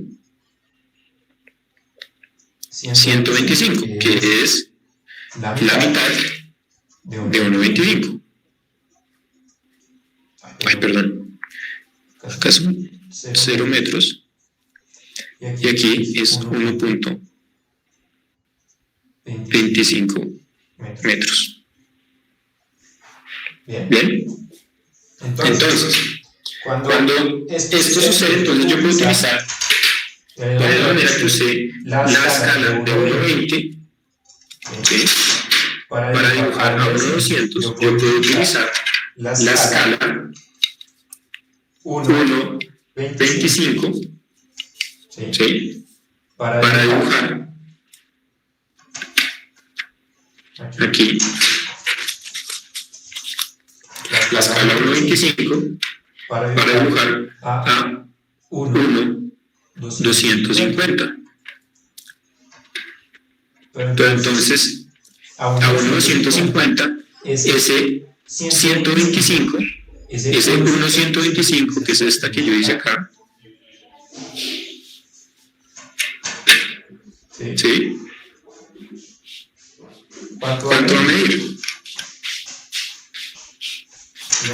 125, que es la mitad de 1.25. Ay, perdón. Acá son 0 metros. Y aquí es 1.25 metros. Bien. Entonces, cuando esto sucede, entonces yo puedo utilizar, de la manera que usé la escala de 1.20, ¿sí? Para dibujar a 1.200, yo puedo utilizar la escala 1 25, ¿sí? Para dibujar aquí la escala 1.25 para dibujar a 1.250. Pero entonces, a 1.250, ese 125, ese 1.125, que es esta que yo hice acá, ¿sí? ¿Cuánto va a medir?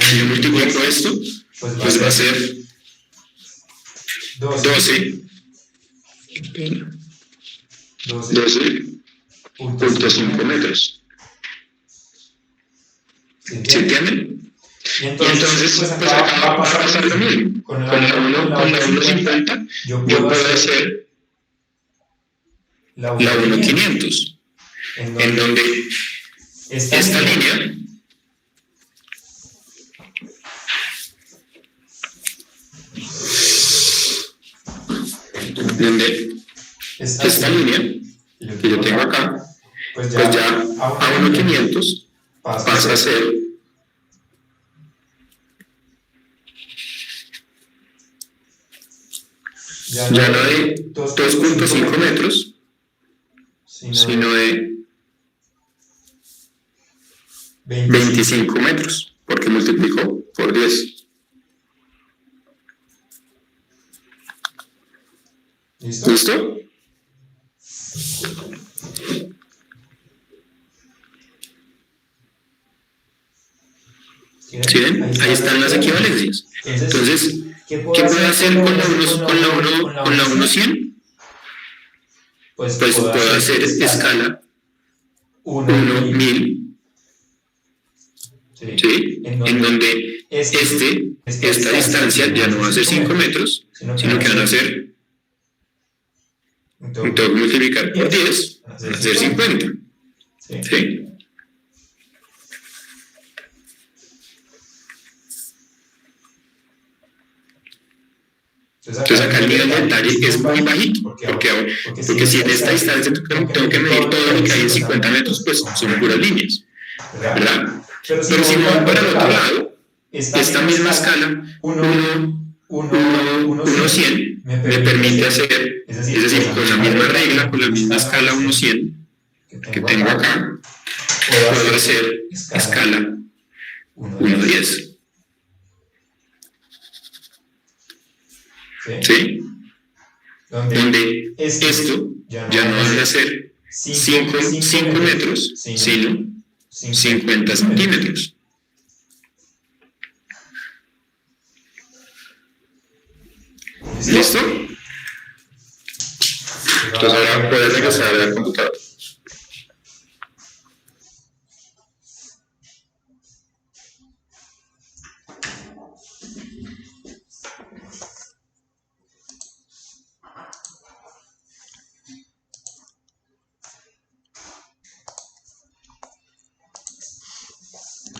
Si yo multiplico esto, pues va a ser 12.5 metros. ¿Se entienden? Y entonces pues acá va a pasar lo mismo. Con la 1.50 yo puedo hacer la 1.500, en donde esta línea que yo tengo acá, pues ya a 1.500 pasa a ser ya no de 2.5 metros, sino de 25 metros, porque multiplicó por 10. ¿Listo? ¿Sí ven? Ahí están las equivalencias. Entonces, ¿qué puedo hacer con la 1.100? Pues puedo hacer escala 1.1000, ¿sí? En donde esta distancia ya no va a ser 5 metros, sino que van a ser, tengo que multiplicar por 10, van a ser 50, ¿sí? Entonces acá el nivel de detalle es muy bajito, porque si en esta distancia tengo que medir todo lo que hay en 50 metros, pues son puras líneas, ¿verdad? Pero si me voy para el otro lado, esta misma escala, 1.100, me permite hacer, es decir, con la misma regla, con la misma escala 1.100 que tengo acá, puedo hacer escala 1.10. ¿Sí? Donde esto ya no van a ser 5 metros, sino 50 centímetros. ¿Listo? Entonces ahora puedes regresar a la computadora.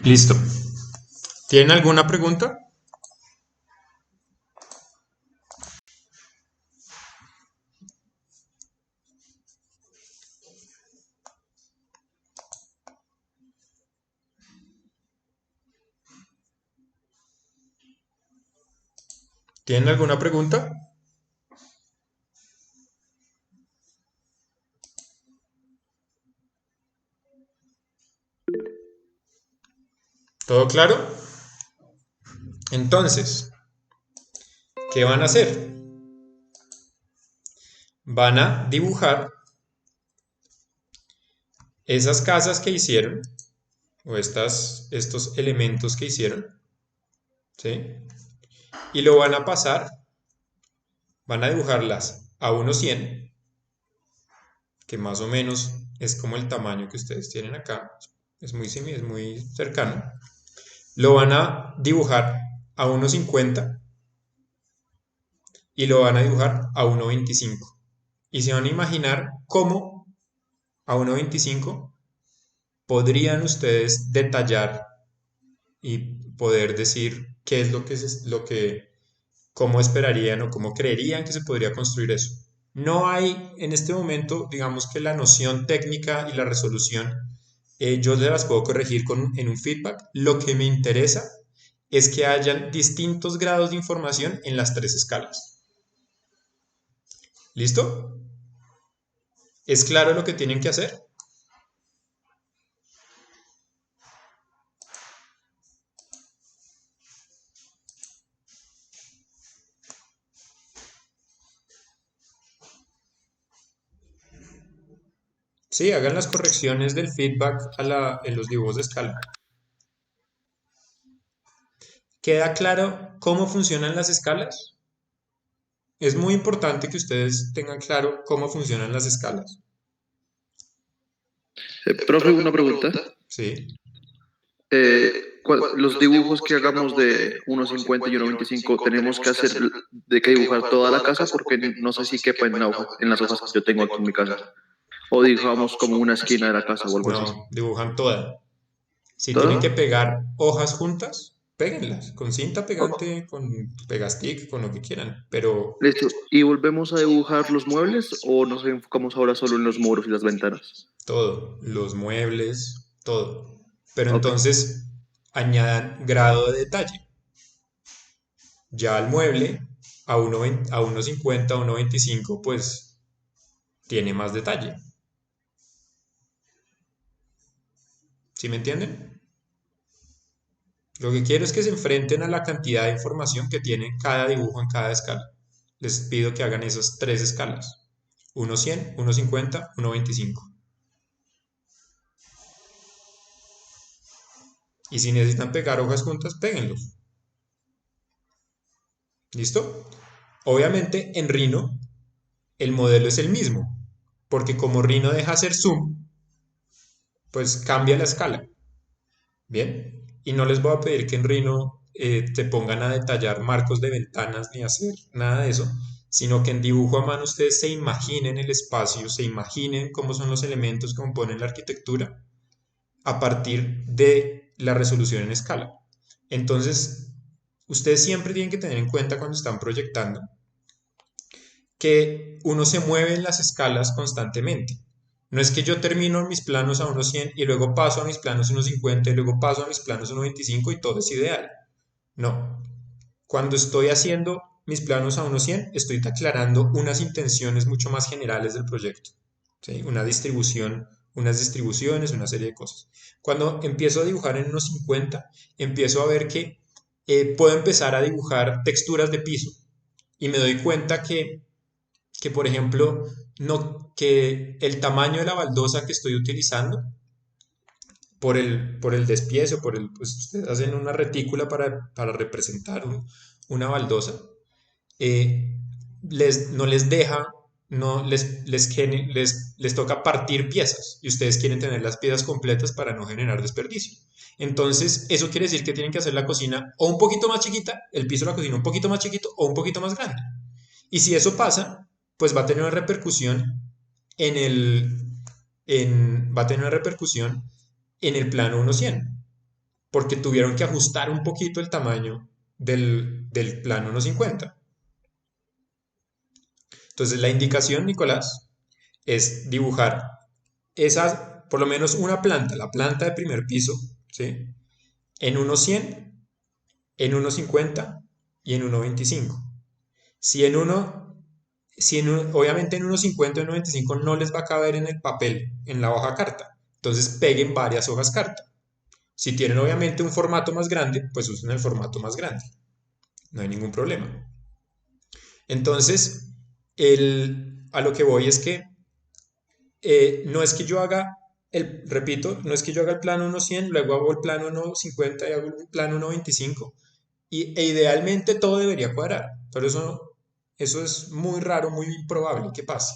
Listo. ¿Tienen alguna pregunta? ¿Tienen alguna pregunta? ¿Todo claro? Entonces, ¿qué van a hacer? Van a dibujar esas casas que hicieron, o estos elementos que hicieron, ¿sí? Y lo van a pasar, van a dibujarlas a 1.100, que más o menos es como el tamaño que ustedes tienen acá, es muy cercano. Lo van a dibujar a 1.50 y lo van a dibujar a 1.25. Y se van a imaginar cómo a 1.25 podrían ustedes detallar y poder decir qué es lo que cómo esperarían o cómo creerían que se podría construir eso. No hay en este momento, digamos que la noción técnica y la resolución, yo se las puedo corregir en un feedback. Lo que me interesa es que hayan distintos grados de información en las tres escalas. ¿Listo? ¿Es claro lo que tienen que hacer? Sí, hagan las correcciones del feedback en los dibujos de escala. ¿Queda claro cómo funcionan las escalas? Es muy importante que ustedes tengan claro cómo funcionan las escalas. Profe, una pregunta. Sí. Los dibujos que hagamos de 1.50 y 1.25, ¿tenemos que hacer de que dibujar toda la casa? Porque no sé si quepa en las hojas que yo tengo aquí en mi casa. O dibujamos como una esquina de la casa o algo así. No, dibujan toda. Si ¿Toda? tienen que pegar hojas juntas, péguenlas. Con cinta pegante, con pegastick, con lo que quieran. Pero Listo. ¿Y volvemos a dibujar los muebles o nos enfocamos ahora solo en los muros y las ventanas? todo, los muebles, todo. Pero Ok. entonces añadan grado de detalle. Ya al mueble, a 1.50, a 1.25, pues tiene más detalle. ¿Sí me entienden? Lo que quiero es que se enfrenten a la cantidad de información que tiene cada dibujo en cada escala. Les pido que hagan esas tres escalas. 1.100, 1.50, 1.25. Y si necesitan pegar hojas juntas, péguenlos. ¿Listo? Obviamente en Rhino el modelo es el mismo, porque como Rhino deja hacer zoom, pues cambia la escala. Bien, y no les voy a pedir que en Rhino se pongan a detallar marcos de ventanas ni hacer nada de eso, sino que en dibujo a mano ustedes se imaginen el espacio, se imaginen cómo son los elementos que componen la arquitectura a partir de la resolución en escala. Entonces, ustedes siempre tienen que tener en cuenta cuando están proyectando que uno se mueve en las escalas constantemente. No es que yo termino mis planos a 1.100 y luego paso a mis planos 1.50 y luego paso a mis planos 1.25 y todo es ideal. No. Cuando estoy haciendo mis planos a 1.100, estoy declarando unas intenciones mucho más generales del proyecto. ¿Sí? Una distribución, unas distribuciones, una serie de cosas. Cuando empiezo a dibujar en 1.50, empiezo a ver que puedo empezar a dibujar texturas de piso y me doy cuenta que por ejemplo, no, que el tamaño de la baldosa que estoy utilizando por el despiece, pues ustedes hacen una retícula para representar una baldosa, eh, no les deja, no les toca partir piezas y ustedes quieren tener las piezas completas para no generar desperdicio. Entonces, eso quiere decir que tienen que hacer la cocina o un poquito más chiquita, el piso de la cocina un poquito más chiquito o un poquito más grande. Y si eso pasa, pues va a tener una repercusión va a tener una repercusión en el plano 1.100, porque tuvieron que ajustar un poquito el tamaño del plano 1.50. Entonces la indicación, Nicolás, es dibujar por lo menos una planta, la planta de primer piso, ¿sí? En 1.100, en 1.50 y en 1.25. Obviamente en 1.50 o 1.25 no les va a caber en el papel, en la hoja carta. Entonces peguen varias hojas carta. Si tienen obviamente un formato más grande, pues usen el formato más grande. No hay ningún problema. Entonces, a lo que voy es que no es que yo haga repito, no es que yo haga el plano 1.100, luego hago el plano 1.50 y hago el plano 1.25. E idealmente todo debería cuadrar, pero eso es muy raro, muy improbable que pase.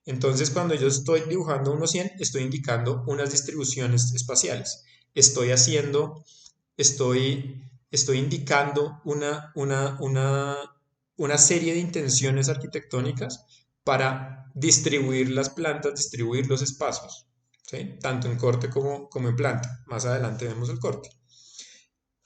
Entonces, cuando yo estoy dibujando 1.100, estoy indicando unas distribuciones espaciales. Estoy indicando una serie de intenciones arquitectónicas para distribuir las plantas, distribuir los espacios, ¿sí? Tanto en corte como en planta. Más adelante vemos el corte.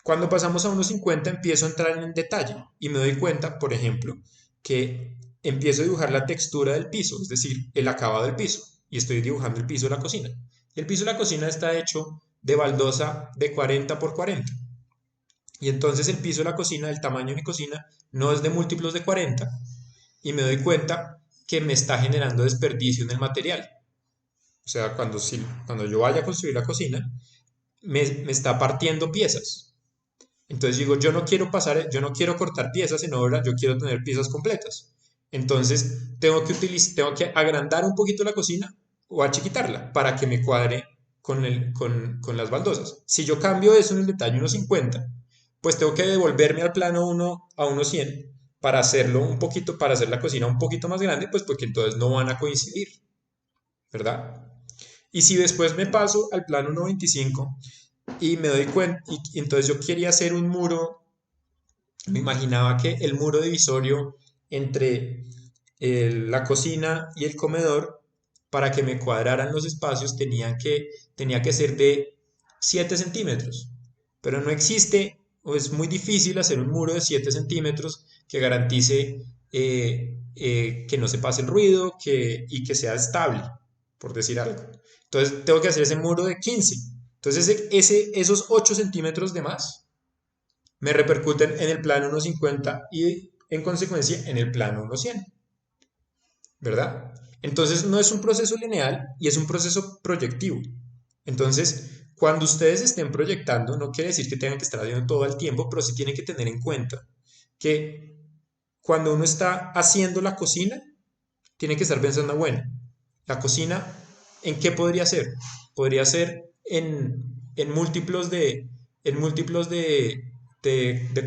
Cuando pasamos a 1.50 empiezo a entrar en detalle y me doy cuenta, por ejemplo, que empiezo a dibujar la textura del piso, es decir, el acabado del piso, y estoy dibujando el piso de la cocina. El piso de la cocina está hecho de baldosa de 40 por 40. Y entonces el piso de la cocina, el tamaño de mi cocina, no es de múltiplos de 40, y me doy cuenta que me está generando desperdicio en el material. O sea, cuando yo vaya a construir la cocina, me está partiendo piezas. Entonces digo, yo no quiero cortar piezas en obra, yo quiero tener piezas completas. Entonces tengo que agrandar un poquito la cocina o achiquitarla para que me cuadre con las baldosas. Si yo cambio eso en el detalle 1.50, pues tengo que devolverme al plano 1 a 1.100 para hacerlo un poquito, para hacer la cocina un poquito más grande, pues porque entonces no van a coincidir, ¿verdad? Y si después me paso al plano 1.25 y me doy cuenta, y entonces yo quería hacer un muro, me imaginaba que el muro divisorio entre la cocina y el comedor, para que me cuadraran los espacios, tenía que ser de 7 centímetros. Pero no existe, o es muy difícil hacer un muro de 7 centímetros que garantice que no se pase el ruido y que sea estable, por decir algo. Entonces tengo que hacer ese muro de 15. Entonces esos 8 centímetros de más me repercuten en el plano 1.50 y en consecuencia en el plano 1.100, ¿verdad? Entonces no es un proceso lineal y es un proceso proyectivo. Entonces, cuando ustedes estén proyectando, no quiere decir que tengan que estar haciendo todo el tiempo, pero sí tienen que tener en cuenta que cuando uno está haciendo la cocina, tiene que estar pensando, bueno, la cocina, ¿en qué podría ser? Podría ser en múltiplos de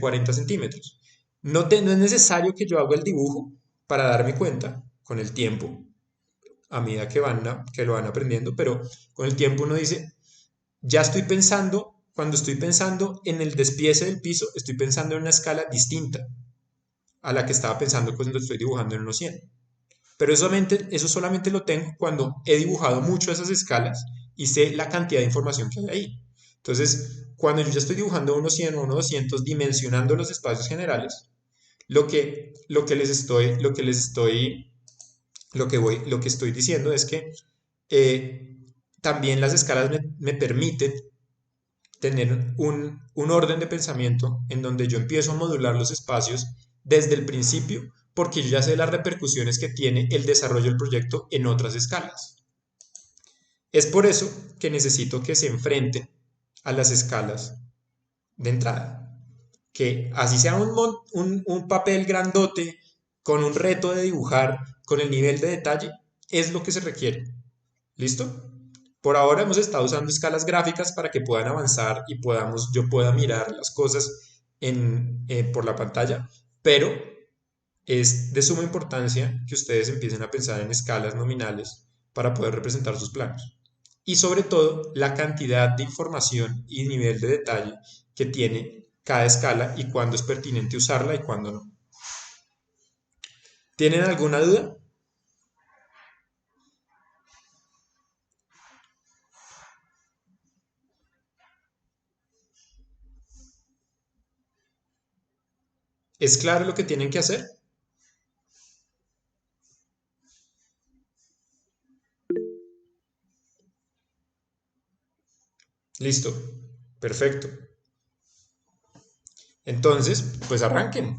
40 centímetros. No es necesario que yo haga el dibujo para darme cuenta con el tiempo, a medida que lo van aprendiendo, pero con el tiempo uno dice, ya estoy pensando, cuando estoy pensando en el despiece del piso, estoy pensando en una escala distinta a la que estaba pensando cuando estoy dibujando en 1.100. Pero eso solamente lo tengo cuando he dibujado mucho esas escalas y sé la cantidad de información que hay ahí. Entonces, cuando yo ya estoy dibujando 1.100 o 1.200, dimensionando los espacios generales, lo que estoy diciendo es que también las escalas me permiten tener un orden de pensamiento en donde yo empiezo a modular los espacios desde el principio, porque yo ya sé las repercusiones que tiene el desarrollo del proyecto en otras escalas. Es por eso que necesito que se enfrenten a las escalas de entrada. Que así sea un papel grandote con un reto de dibujar, con el nivel de detalle, es lo que se requiere. ¿Listo? Por ahora hemos estado usando escalas gráficas para que puedan avanzar y yo pueda mirar las cosas por la pantalla, pero es de suma importancia que ustedes empiecen a pensar en escalas nominales para poder representar sus planos. Y sobre todo, la cantidad de información y nivel de detalle que tiene cada escala y cuándo es pertinente usarla y cuándo no. ¿Tienen alguna duda? ¿Es claro lo que tienen que hacer? Listo, perfecto. Entonces, pues arranquen.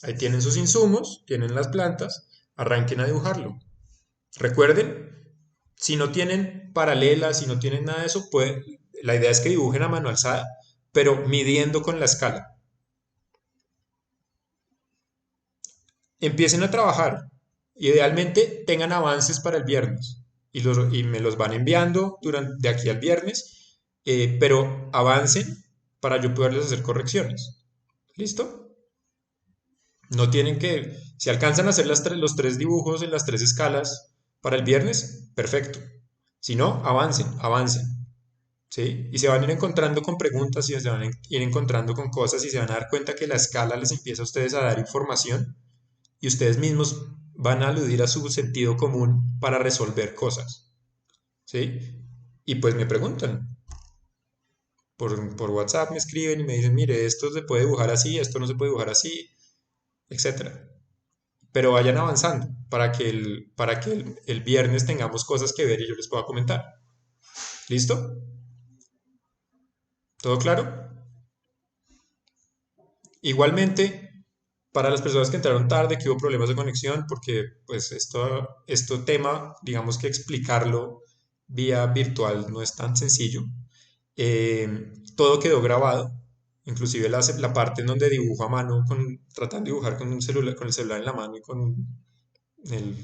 Ahí tienen sus insumos, tienen las plantas, arranquen a dibujarlo. Recuerden, si no tienen paralelas, si no tienen nada de eso, la idea es que dibujen a mano alzada, pero midiendo con la escala. Empiecen a trabajar. Idealmente tengan avances para el viernes y me los van enviando de aquí al viernes, pero avancen para yo poderles hacer correcciones. ¿Listo? No tienen si alcanzan a hacer los 3 dibujos en las 3 escalas para el viernes, perfecto. Si no, avancen. ¿Sí? Y se van a ir encontrando con preguntas y se van a ir encontrando con cosas y se van a dar cuenta que la escala les empieza a ustedes a dar información y ustedes mismos van a aludir a su sentido común para resolver cosas. ¿Sí? Y pues me preguntan. por WhatsApp me escriben y me dicen, mire, esto se puede dibujar así, esto no se puede dibujar así, etcétera. Pero vayan avanzando para que el viernes tengamos cosas que ver y yo les pueda comentar. ¿Listo? ¿Todo claro? Igualmente, para las personas que entraron tarde, que hubo problemas de conexión, porque pues esto tema, digamos que explicarlo vía virtual no es tan sencillo. Todo quedó grabado, inclusive la parte en donde dibujo a mano, tratando de dibujar con un celular, con el celular en la mano y con el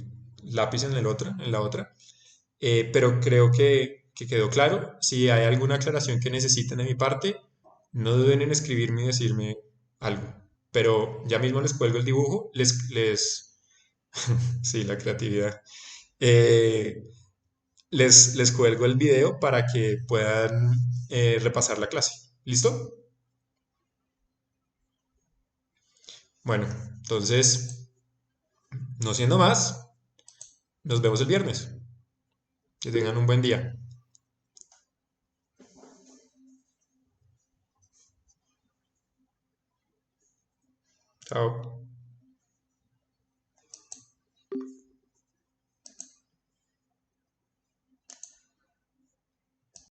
lápiz en la otra. Pero creo que quedó claro. Si hay alguna aclaración que necesiten de mi parte, no duden en escribirme y decirme algo. Pero ya mismo les cuelgo el dibujo, sí, la creatividad. Eh, les cuelgo el video para que puedan repasar la clase. ¿Listo? Bueno, entonces, no siendo más, nos vemos el viernes. Que tengan un buen día. Chao.